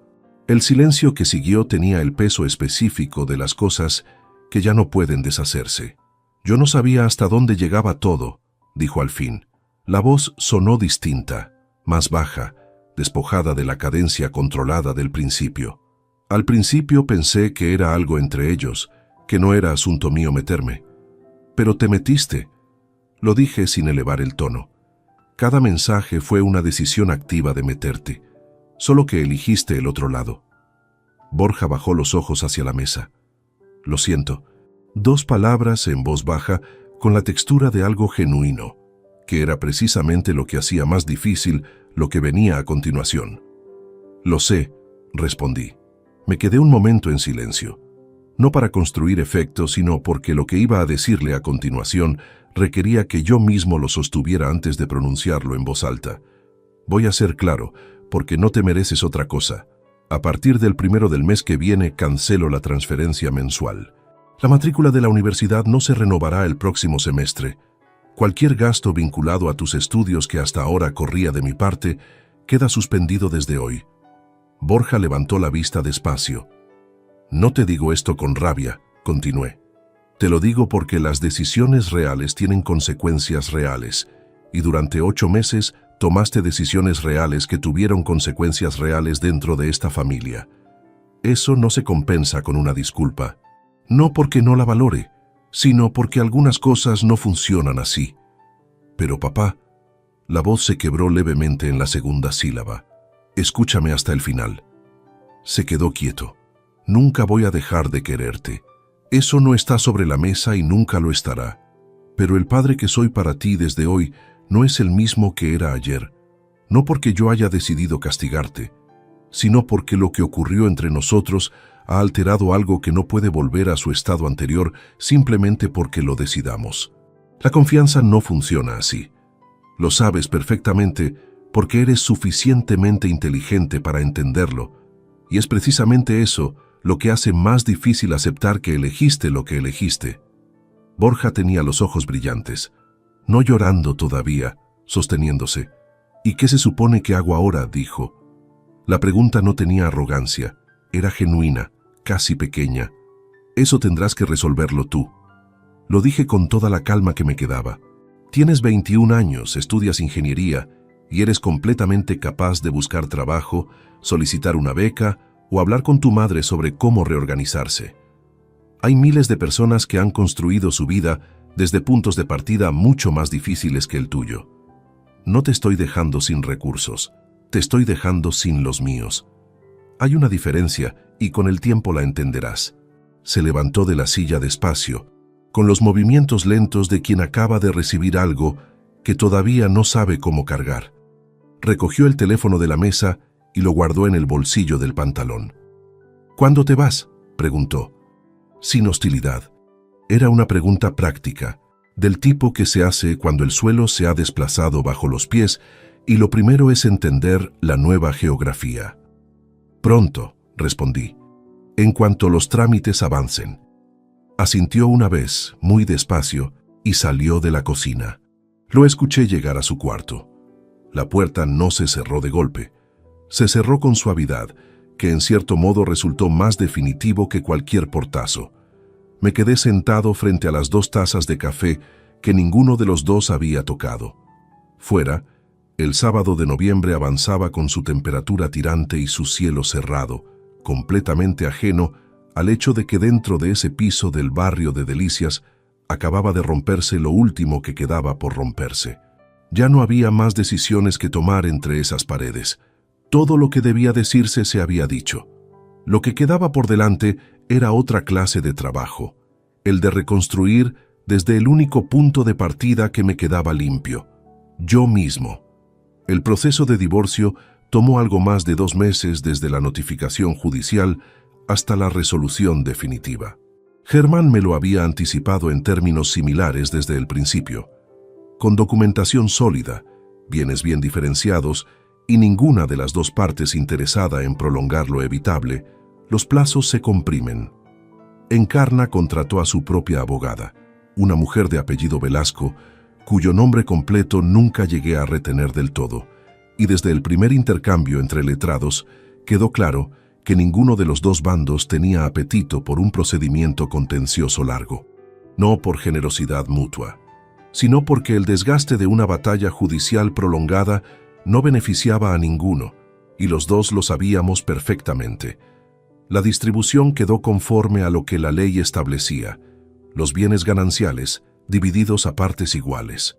El silencio que siguió tenía el peso específico de las cosas que ya no pueden deshacerse. Yo no sabía hasta dónde llegaba todo, dijo al fin. La voz sonó distinta, más baja, despojada de la cadencia controlada del principio. Al principio pensé que era algo entre ellos, que no era asunto mío meterme. Pero te metiste. Lo dije sin elevar el tono. Cada mensaje fue una decisión activa de meterte, solo que eligiste el otro lado. Borja bajó los ojos hacia la mesa. Lo siento. 2 palabras en voz baja con la textura de algo genuino, que era precisamente lo que hacía más difícil lo que venía a continuación. Lo sé, respondí. Me quedé un momento en silencio, no para construir efecto, sino porque lo que iba a decirle a continuación requería que yo mismo lo sostuviera antes de pronunciarlo en voz alta. Voy a ser claro, porque no te mereces otra cosa. A partir del 1 del mes que viene cancelo la transferencia mensual. La matrícula de la universidad no se renovará el próximo semestre. Cualquier gasto vinculado a tus estudios que hasta ahora corría de mi parte queda suspendido desde hoy. Borja levantó la vista despacio. No te digo esto con rabia, continué. Te lo digo porque las decisiones reales tienen consecuencias reales, y durante 8 meses tomaste decisiones reales que tuvieron consecuencias reales dentro de esta familia. Eso no se compensa con una disculpa. No porque no la valore, sino porque algunas cosas no funcionan así. Pero papá, la voz se quebró levemente en la segunda sílaba. Escúchame hasta el final. Se quedó quieto. Nunca voy a dejar de quererte. Eso no está sobre la mesa y nunca lo estará. Pero el padre que soy para ti desde hoy no es el mismo que era ayer. No porque yo haya decidido castigarte, sino porque lo que ocurrió entre nosotros ha alterado algo que no puede volver a su estado anterior simplemente porque lo decidamos. La confianza no funciona así. Lo sabes perfectamente porque eres suficientemente inteligente para entenderlo, y es precisamente eso lo que hace más difícil aceptar que elegiste lo que elegiste. Borja tenía los ojos brillantes, no llorando todavía, sosteniéndose. ¿Y qué se supone que hago ahora?, dijo. La pregunta no tenía arrogancia, era genuina, casi pequeña. Eso tendrás que resolverlo tú. Lo dije con toda la calma que me quedaba. Tienes 21 años, estudias ingeniería y eres completamente capaz de buscar trabajo, solicitar una beca o hablar con tu madre sobre cómo reorganizarse. Hay miles de personas que han construido su vida desde puntos de partida mucho más difíciles que el tuyo. No te estoy dejando sin recursos, te estoy dejando sin los míos. Hay una diferencia y con el tiempo la entenderás. Se levantó de la silla despacio, con los movimientos lentos de quien acaba de recibir algo que todavía no sabe cómo cargar. Recogió el teléfono de la mesa y lo guardó en el bolsillo del pantalón. ¿Cuándo te vas?, preguntó. Sin hostilidad. Era una pregunta práctica, del tipo que se hace cuando el suelo se ha desplazado bajo los pies y lo primero es entender la nueva geografía. Pronto, respondí, en cuanto los trámites avancen. Asintió una vez, muy despacio, y salió de la cocina. Lo escuché llegar a su cuarto. La puerta no se cerró de golpe. Se cerró con suavidad, que en cierto modo resultó más definitivo que cualquier portazo. Me quedé sentado frente a las 2 tazas de café que ninguno de los dos había tocado. Fuera, el sábado de noviembre avanzaba con su temperatura tirante y su cielo cerrado, completamente ajeno al hecho de que dentro de ese piso del barrio de Delicias acababa de romperse lo último que quedaba por romperse. Ya no había más decisiones que tomar entre esas paredes. Todo lo que debía decirse se había dicho. Lo que quedaba por delante era otra clase de trabajo, el de reconstruir desde el único punto de partida que me quedaba limpio, yo mismo. El proceso de divorcio tomó algo más de 2 meses desde la notificación judicial hasta la resolución definitiva. Germán me lo había anticipado en términos similares desde el principio, con documentación sólida, bienes bien diferenciados y ninguna de las dos partes interesada en prolongar lo evitable. Los plazos se comprimen. Encarna contrató a su propia abogada, una mujer de apellido Velasco, cuyo nombre completo nunca llegué a retener del todo, y desde el primer intercambio entre letrados quedó claro que ninguno de los dos bandos tenía apetito por un procedimiento contencioso largo, no por generosidad mutua, sino porque el desgaste de una batalla judicial prolongada no beneficiaba a ninguno, y los dos lo sabíamos perfectamente. La distribución quedó conforme a lo que la ley establecía, los bienes gananciales divididos a partes iguales.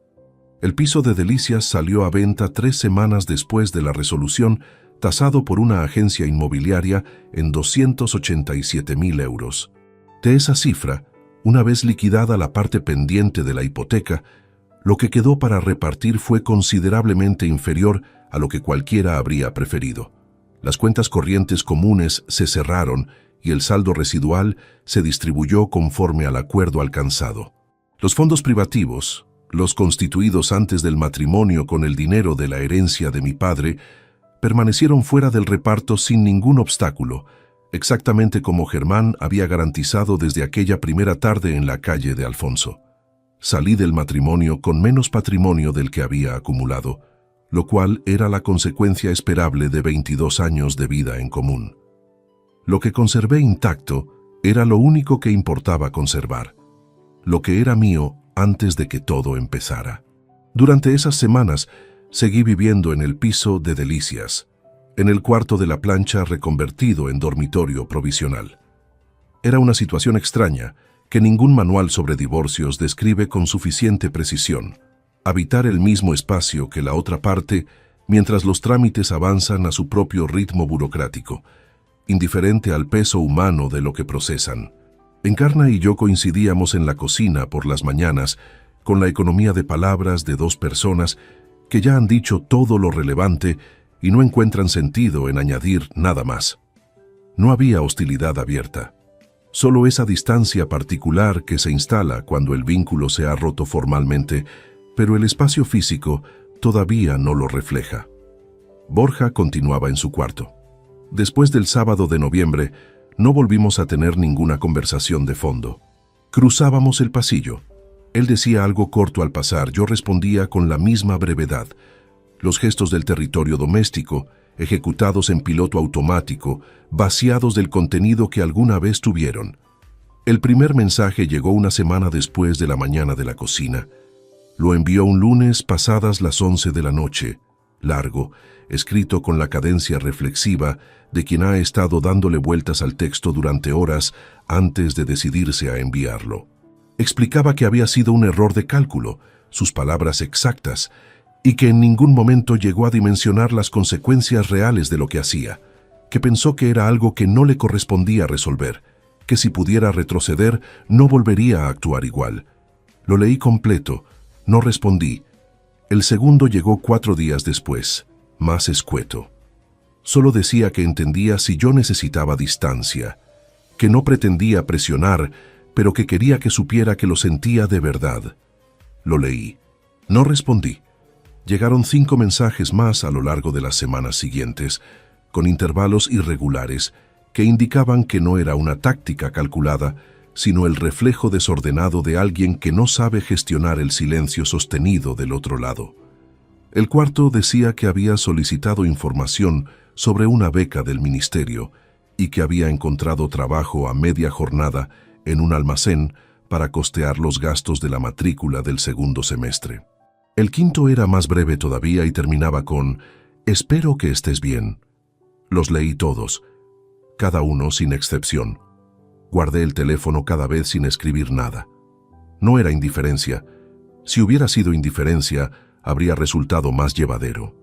El piso de Delicias salió a venta 3 semanas después de la resolución, tasado por una agencia inmobiliaria en 287.000 euros. De esa cifra, una vez liquidada la parte pendiente de la hipoteca, lo que quedó para repartir fue considerablemente inferior a lo que cualquiera habría preferido. Las cuentas corrientes comunes se cerraron y el saldo residual se distribuyó conforme al acuerdo alcanzado. Los fondos privativos, los constituidos antes del matrimonio con el dinero de la herencia de mi padre, permanecieron fuera del reparto sin ningún obstáculo, exactamente como Germán había garantizado desde aquella primera tarde en la calle de Alfonso. Salí del matrimonio con menos patrimonio del que había acumulado, lo cual era la consecuencia esperable de 22 años de vida en común. Lo que conservé intacto era lo único que importaba conservar, lo que era mío antes de que todo empezara. Durante esas semanas seguí viviendo en el piso de Delicias, en el cuarto de la plancha reconvertido en dormitorio provisional. Era una situación extraña que ningún manual sobre divorcios describe con suficiente precisión. Habitar el mismo espacio que la otra parte mientras los trámites avanzan a su propio ritmo burocrático, indiferente al peso humano de lo que procesan. Encarna y yo coincidíamos en la cocina por las mañanas con la economía de palabras de 2 personas que ya han dicho todo lo relevante y no encuentran sentido en añadir nada más. No había hostilidad abierta, solo esa distancia particular que se instala cuando el vínculo se ha roto formalmente, pero el espacio físico todavía no lo refleja. Borja continuaba en su cuarto. Después del sábado de noviembre, no volvimos a tener ninguna conversación de fondo. Cruzábamos el pasillo. Él decía algo corto al pasar, yo respondía con la misma brevedad. Los gestos del territorio doméstico, ejecutados en piloto automático, vaciados del contenido que alguna vez tuvieron. El primer mensaje llegó una semana después de la mañana de la cocina. Lo envió un lunes pasadas las 11 de la noche, largo, escrito con la cadencia reflexiva de quien ha estado dándole vueltas al texto durante horas antes de decidirse a enviarlo. Explicaba que había sido un error de cálculo, sus palabras exactas, y que en ningún momento llegó a dimensionar las consecuencias reales de lo que hacía, que pensó que era algo que no le correspondía resolver, que si pudiera retroceder no volvería a actuar igual. Lo leí completo, no respondí. El segundo llegó 4 días después, más escueto. Solo decía que entendía si yo necesitaba distancia, que no pretendía presionar, pero que quería que supiera que lo sentía de verdad. Lo leí. No respondí. Llegaron 5 mensajes más a lo largo de las semanas siguientes, con intervalos irregulares, que indicaban que no era una táctica calculada, sino el reflejo desordenado de alguien que no sabe gestionar el silencio sostenido del otro lado. El cuarto decía que había solicitado información sobre una beca del ministerio y que había encontrado trabajo a media jornada en un almacén para costear los gastos de la matrícula del segundo semestre. El quinto era más breve todavía y terminaba con «Espero que estés bien». Los leí todos, cada uno sin excepción. Guardé el teléfono cada vez sin escribir nada. No era indiferencia. Si hubiera sido indiferencia, habría resultado más llevadero.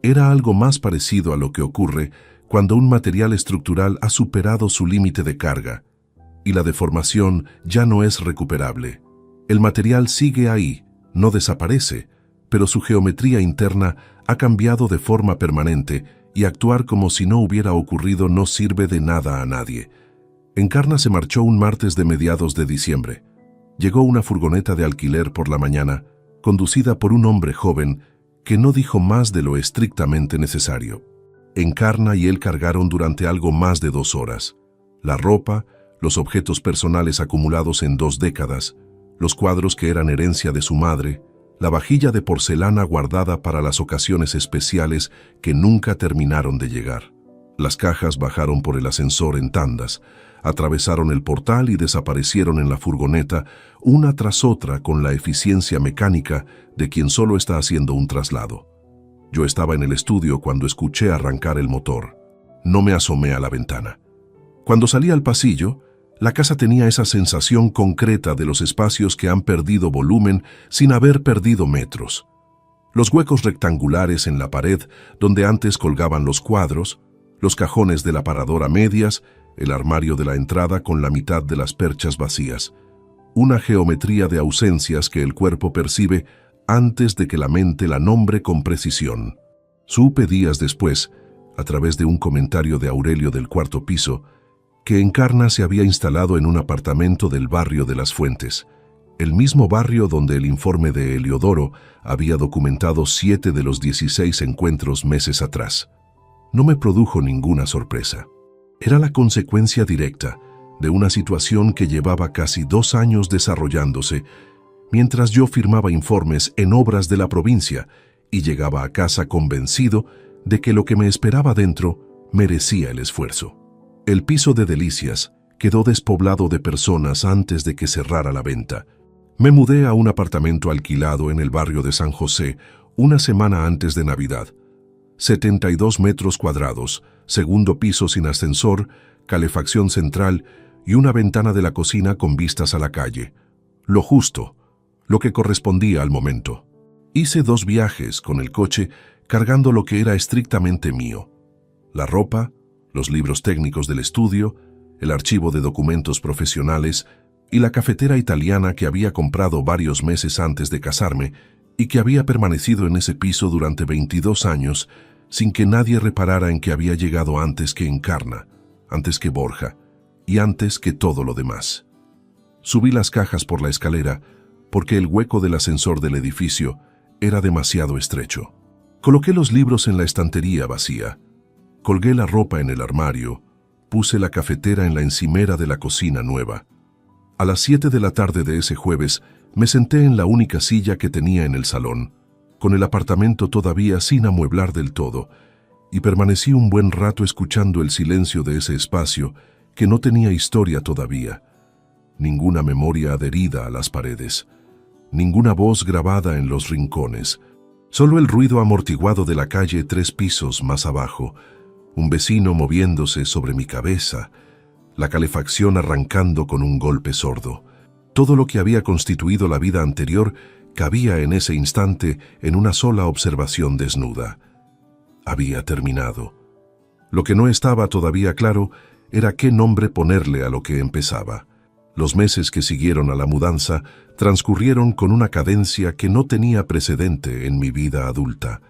Era algo más parecido a lo que ocurre cuando un material estructural ha superado su límite de carga y la deformación ya no es recuperable. El material sigue ahí, no desaparece, pero su geometría interna ha cambiado de forma permanente y actuar como si no hubiera ocurrido no sirve de nada a nadie. Encarna se marchó un martes de mediados de diciembre. Llegó una furgoneta de alquiler por la mañana, conducida por un hombre joven que no dijo más de lo estrictamente necesario. Encarna y él cargaron durante algo más de 2 horas. La ropa, los objetos personales acumulados en 2 décadas, los cuadros que eran herencia de su madre, la vajilla de porcelana guardada para las ocasiones especiales que nunca terminaron de llegar. Las cajas bajaron por el ascensor en tandas, atravesaron el portal y desaparecieron en la furgoneta, una tras otra con la eficiencia mecánica de quien solo está haciendo un traslado. Yo estaba en el estudio cuando escuché arrancar el motor. No me asomé a la ventana. Cuando salí al pasillo, la casa tenía esa sensación concreta de los espacios que han perdido volumen sin haber perdido metros. Los huecos rectangulares en la pared donde antes colgaban los cuadros, los cajones del aparador a medias, el armario de la entrada con la mitad de las perchas vacías. Una geometría de ausencias que el cuerpo percibe antes de que la mente la nombre con precisión. Supe días después, a través de un comentario de Aurelio del 4º piso, que Encarna se había instalado en un apartamento del barrio de Las Fuentes, el mismo barrio donde el informe de Heliodoro había documentado 7 de los 16 encuentros meses atrás. No me produjo ninguna sorpresa. Era la consecuencia directa de una situación que llevaba casi 2 años desarrollándose, mientras yo firmaba informes en obras de la provincia y llegaba a casa convencido de que lo que me esperaba dentro merecía el esfuerzo. El piso de Delicias quedó despoblado de personas antes de que cerrara la venta. Me mudé a un apartamento alquilado en el barrio de San José una semana antes de Navidad. 72 metros cuadrados, segundo piso sin ascensor, calefacción central y una ventana de la cocina con vistas a la calle. Lo justo, lo que correspondía al momento. Hice 2 viajes con el coche cargando lo que era estrictamente mío. La ropa, los libros técnicos del estudio, el archivo de documentos profesionales y la cafetera italiana que había comprado varios meses antes de casarme y que había permanecido en ese piso durante 22 años sin que nadie reparara en que había llegado antes que Encarna, antes que Borja y antes que todo lo demás. Subí las cajas por la escalera porque el hueco del ascensor del edificio era demasiado estrecho. Coloqué los libros en la estantería vacía. Colgué la ropa en el armario, puse la cafetera en la encimera de la cocina nueva. A las 7 de la tarde de ese jueves me senté en la única silla que tenía en el salón, con el apartamento todavía sin amueblar del todo, y permanecí un buen rato escuchando el silencio de ese espacio que no tenía historia todavía, ninguna memoria adherida a las paredes, ninguna voz grabada en los rincones, solo el ruido amortiguado de la calle 3 pisos más abajo, un vecino moviéndose sobre mi cabeza, la calefacción arrancando con un golpe sordo. Todo lo que había constituido la vida anterior cabía en ese instante en una sola observación desnuda. Había terminado. Lo que no estaba todavía claro era qué nombre ponerle a lo que empezaba. Los meses que siguieron a la mudanza transcurrieron con una cadencia que no tenía precedente en mi vida adulta.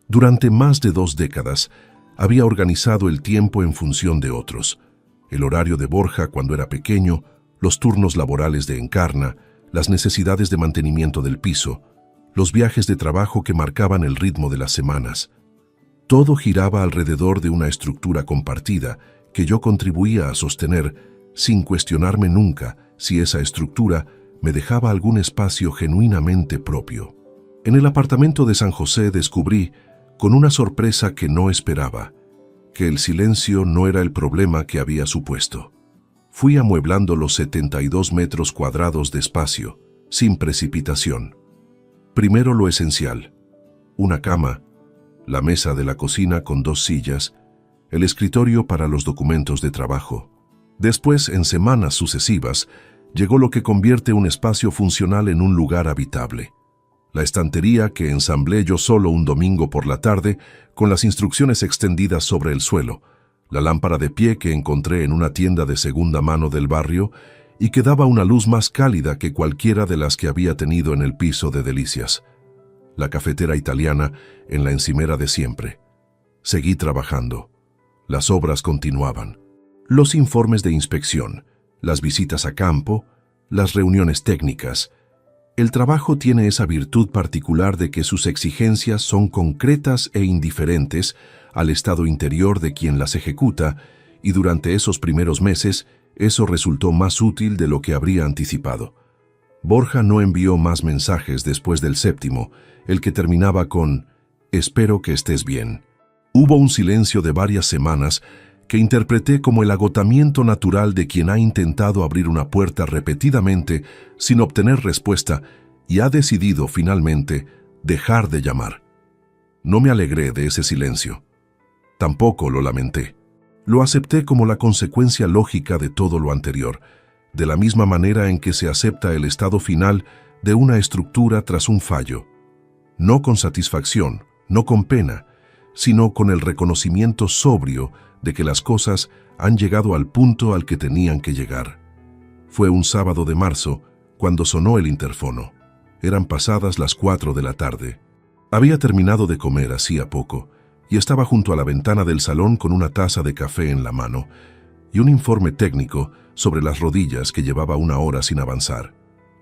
Durante más de 2 décadas, había organizado el tiempo en función de otros. El horario de Borja cuando era pequeño, los turnos laborales de Encarna, las necesidades de mantenimiento del piso, los viajes de trabajo que marcaban el ritmo de las semanas. Todo giraba alrededor de una estructura compartida que yo contribuía a sostener, sin cuestionarme nunca, si esa estructura me dejaba algún espacio genuinamente propio. En el apartamento de San José descubrí, con una sorpresa que no esperaba, que el silencio no era el problema que había supuesto. Fui amueblando los 72 metros cuadrados de espacio, sin precipitación. Primero lo esencial: una cama, la mesa de la cocina con 2 sillas, el escritorio para los documentos de trabajo. Después, en semanas sucesivas, llegó lo que convierte un espacio funcional en un lugar habitable. La estantería que ensamblé yo solo un domingo por la tarde, con las instrucciones extendidas sobre el suelo, la lámpara de pie que encontré en una tienda de segunda mano del barrio y que daba una luz más cálida que cualquiera de las que había tenido en el piso de Delicias. La cafetera italiana en la encimera de siempre. Seguí trabajando. Las obras continuaban. Los informes de inspección, las visitas a campo, las reuniones técnicas. El trabajo tiene esa virtud particular de que sus exigencias son concretas e indiferentes al estado interior de quien las ejecuta, y durante esos primeros meses eso resultó más útil de lo que habría anticipado. Borja no envió más mensajes después del 7º, el que terminaba con «Espero que estés bien». Hubo un silencio de varias semanas que interpreté como el agotamiento natural de quien ha intentado abrir una puerta repetidamente sin obtener respuesta y ha decidido finalmente dejar de llamar. No me alegré de ese silencio. Tampoco lo lamenté. Lo acepté como la consecuencia lógica de todo lo anterior, de la misma manera en que se acepta el estado final de una estructura tras un fallo. No con satisfacción, no con pena, sino con el reconocimiento sobrio de que las cosas han llegado al punto al que tenían que llegar. Fue un sábado de marzo cuando sonó el interfono. Eran pasadas las 4 de la tarde. Había terminado de comer hacía poco y estaba junto a la ventana del salón con una taza de café en la mano y un informe técnico sobre las rodillas que llevaba 1 hora sin avanzar.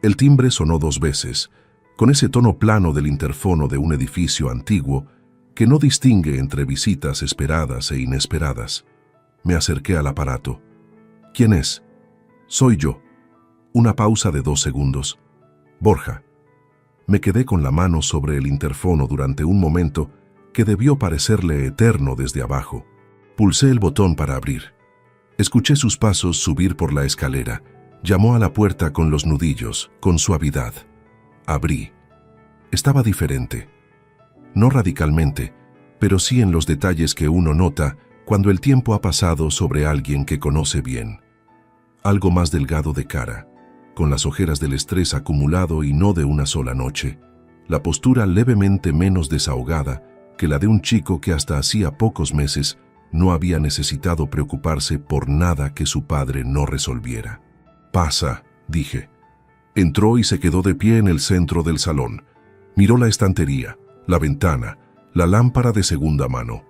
El timbre sonó 2 veces, con ese tono plano del interfono de un edificio antiguo que no distingue entre visitas esperadas e inesperadas. Me acerqué al aparato. ¿Quién es? Soy yo. Una pausa de 2 segundos. Borja. Me quedé con la mano sobre el interfono durante un momento que debió parecerle eterno desde abajo. Pulsé el botón para abrir. Escuché sus pasos subir por la escalera. Llamó a la puerta con los nudillos, con suavidad. Abrí. Estaba diferente. No radicalmente, pero sí en los detalles que uno nota cuando el tiempo ha pasado sobre alguien que conoce bien. Algo más delgado de cara, con las ojeras del estrés acumulado y no de una sola noche. La postura levemente menos desahogada que la de un chico que hasta hacía pocos meses no había necesitado preocuparse por nada que su padre no resolviera. «Pasa», dije. Entró y se quedó de pie en el centro del salón. Miró la estantería, la ventana, la lámpara de segunda mano.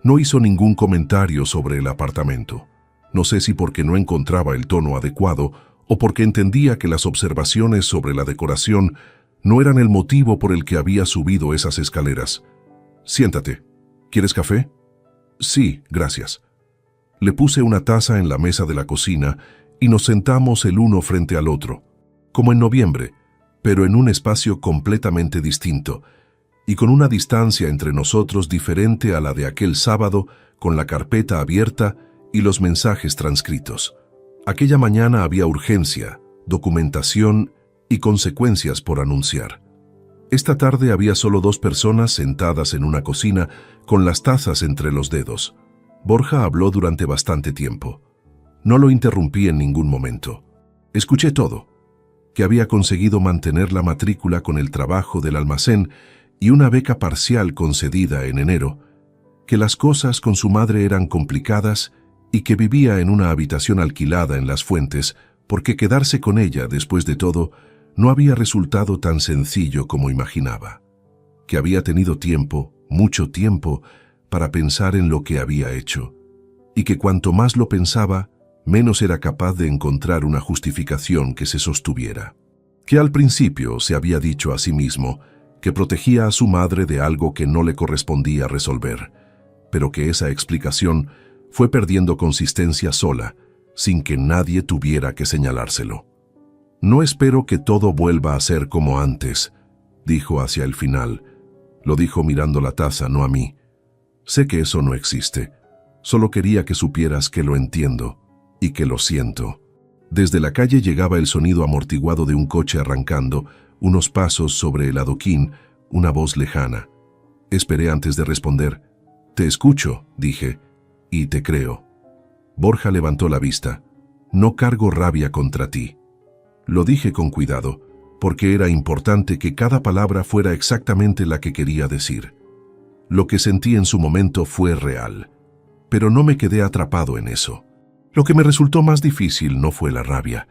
No hizo ningún comentario sobre el apartamento. No sé si porque no encontraba el tono adecuado o porque entendía que las observaciones sobre la decoración no eran el motivo por el que había subido esas escaleras. «Siéntate. ¿Quieres café?» «Sí, gracias». Le puse una taza en la mesa de la cocina y nos sentamos el uno frente al otro, como en noviembre, pero en un espacio completamente distinto, y con una distancia entre nosotros diferente a la de aquel sábado, con la carpeta abierta y los mensajes transcritos. Aquella mañana había urgencia, documentación y consecuencias por anunciar. Esta tarde había solo 2 personas sentadas en una cocina con las tazas entre los dedos. Borja habló durante bastante tiempo. No lo interrumpí en ningún momento. Escuché todo: que había conseguido mantener la matrícula con el trabajo del almacén y una beca parcial concedida en enero, que las cosas con su madre eran complicadas y que vivía en una habitación alquilada en Las Fuentes porque quedarse con ella, después de todo, no había resultado tan sencillo como imaginaba, que había tenido tiempo, mucho tiempo, para pensar en lo que había hecho, y que cuanto más lo pensaba, menos era capaz de encontrar una justificación que se sostuviera. Que al principio se había dicho a sí mismo que protegía a su madre de algo que no le correspondía resolver, pero que esa explicación fue perdiendo consistencia sola, sin que nadie tuviera que señalárselo. No espero que todo vuelva a ser como antes, dijo hacia el final. Lo dijo mirando la taza, no a mí. Sé que eso no existe. Solo quería que supieras que lo entiendo y que lo siento. Desde la calle llegaba el sonido amortiguado de un coche arrancando, unos pasos sobre el adoquín, una voz lejana. Esperé antes de responder. Te escucho, dije, y te creo. Borja levantó la vista. No cargo rabia contra ti. Lo dije con cuidado, porque era importante que cada palabra fuera exactamente la que quería decir. Lo que sentí en su momento fue real, pero no me quedé atrapado en eso. Lo que me resultó más difícil no fue la rabia,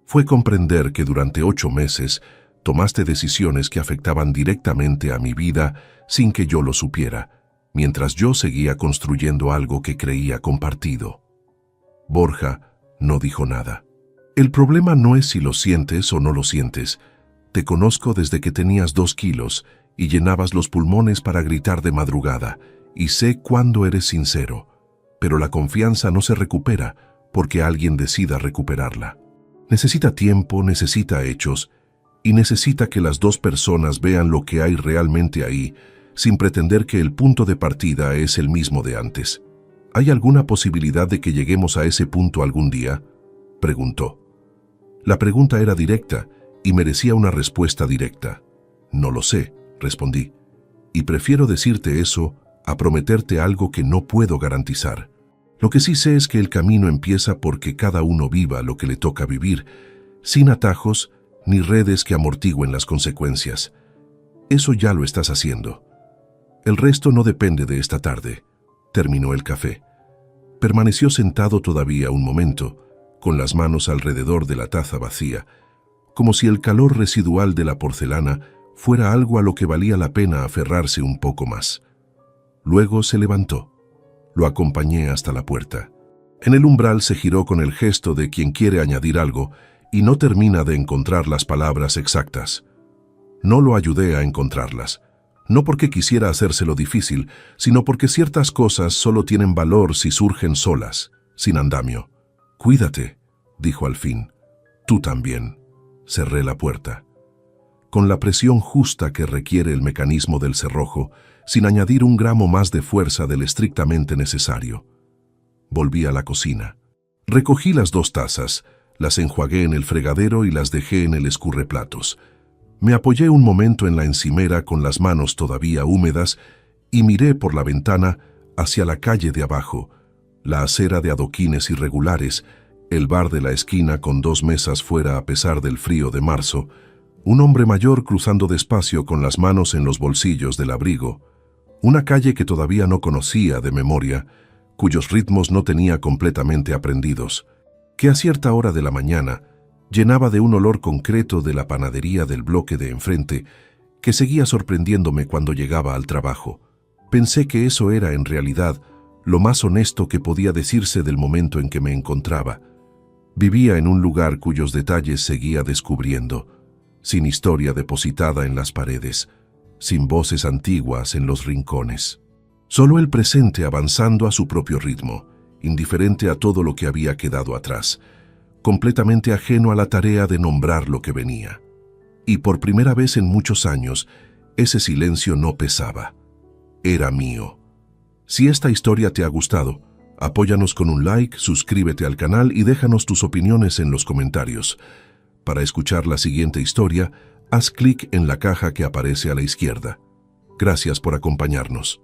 fue comprender que durante 8 meses tomaste decisiones que afectaban directamente a mi vida sin que yo lo supiera, mientras yo seguía construyendo algo que creía compartido. Borja no dijo nada. El problema no es si lo sientes o no lo sientes. Te conozco desde que tenías 2 kilos y llenabas los pulmones para gritar de madrugada, y sé cuándo eres sincero, pero la confianza no se recupera porque alguien decida recuperarla. Necesita tiempo, necesita hechos, y necesita que las 2 personas vean lo que hay realmente ahí, sin pretender que el punto de partida es el mismo de antes. ¿Hay alguna posibilidad de que lleguemos a ese punto algún día?, preguntó. La pregunta era directa y merecía una respuesta directa. No lo sé, respondí, y prefiero decirte eso a prometerte algo que no puedo garantizar. Lo que sí sé es que el camino empieza porque cada uno viva lo que le toca vivir, sin atajos ni redes que amortigüen las consecuencias. Eso ya lo estás haciendo. El resto no depende de esta tarde. Terminó el café. Permaneció sentado todavía un momento, con las manos alrededor de la taza vacía, como si el calor residual de la porcelana fuera algo a lo que valía la pena aferrarse un poco más. Luego se levantó. Lo acompañé hasta la puerta. En el umbral se giró con el gesto de quien quiere añadir algo y no termina de encontrar las palabras exactas. No lo ayudé a encontrarlas, no porque quisiera hacérselo difícil, sino porque ciertas cosas solo tienen valor si surgen solas, sin andamio. Cuídate, dijo al fin. Tú también. Cerré la puerta. Con la presión justa que requiere el mecanismo del cerrojo, sin añadir un gramo más de fuerza del estrictamente necesario. Volví a la cocina. Recogí las 2 tazas, las enjuagué en el fregadero y las dejé en el escurreplatos. Me apoyé un momento en la encimera con las manos todavía húmedas y miré por la ventana hacia la calle de abajo, la acera de adoquines irregulares, el bar de la esquina con 2 mesas fuera a pesar del frío de marzo, un hombre mayor cruzando despacio con las manos en los bolsillos del abrigo, una calle que todavía no conocía de memoria, cuyos ritmos no tenía completamente aprendidos, que a cierta hora de la mañana llenaba de un olor concreto de la panadería del bloque de enfrente, que seguía sorprendiéndome cuando llegaba al trabajo. Pensé que eso era, en realidad, lo más honesto que podía decirse del momento en que me encontraba. Vivía en un lugar cuyos detalles seguía descubriendo, sin historia depositada en las paredes, sin voces antiguas en los rincones. Solo el presente avanzando a su propio ritmo, indiferente a todo lo que había quedado atrás, completamente ajeno a la tarea de nombrar lo que venía. Y por primera vez en muchos años, ese silencio no pesaba. Era mío. Si esta historia te ha gustado, apóyanos con un like, suscríbete al canal y déjanos tus opiniones en los comentarios. Para escuchar la siguiente historia, haz clic en la caja que aparece a la izquierda. Gracias por acompañarnos.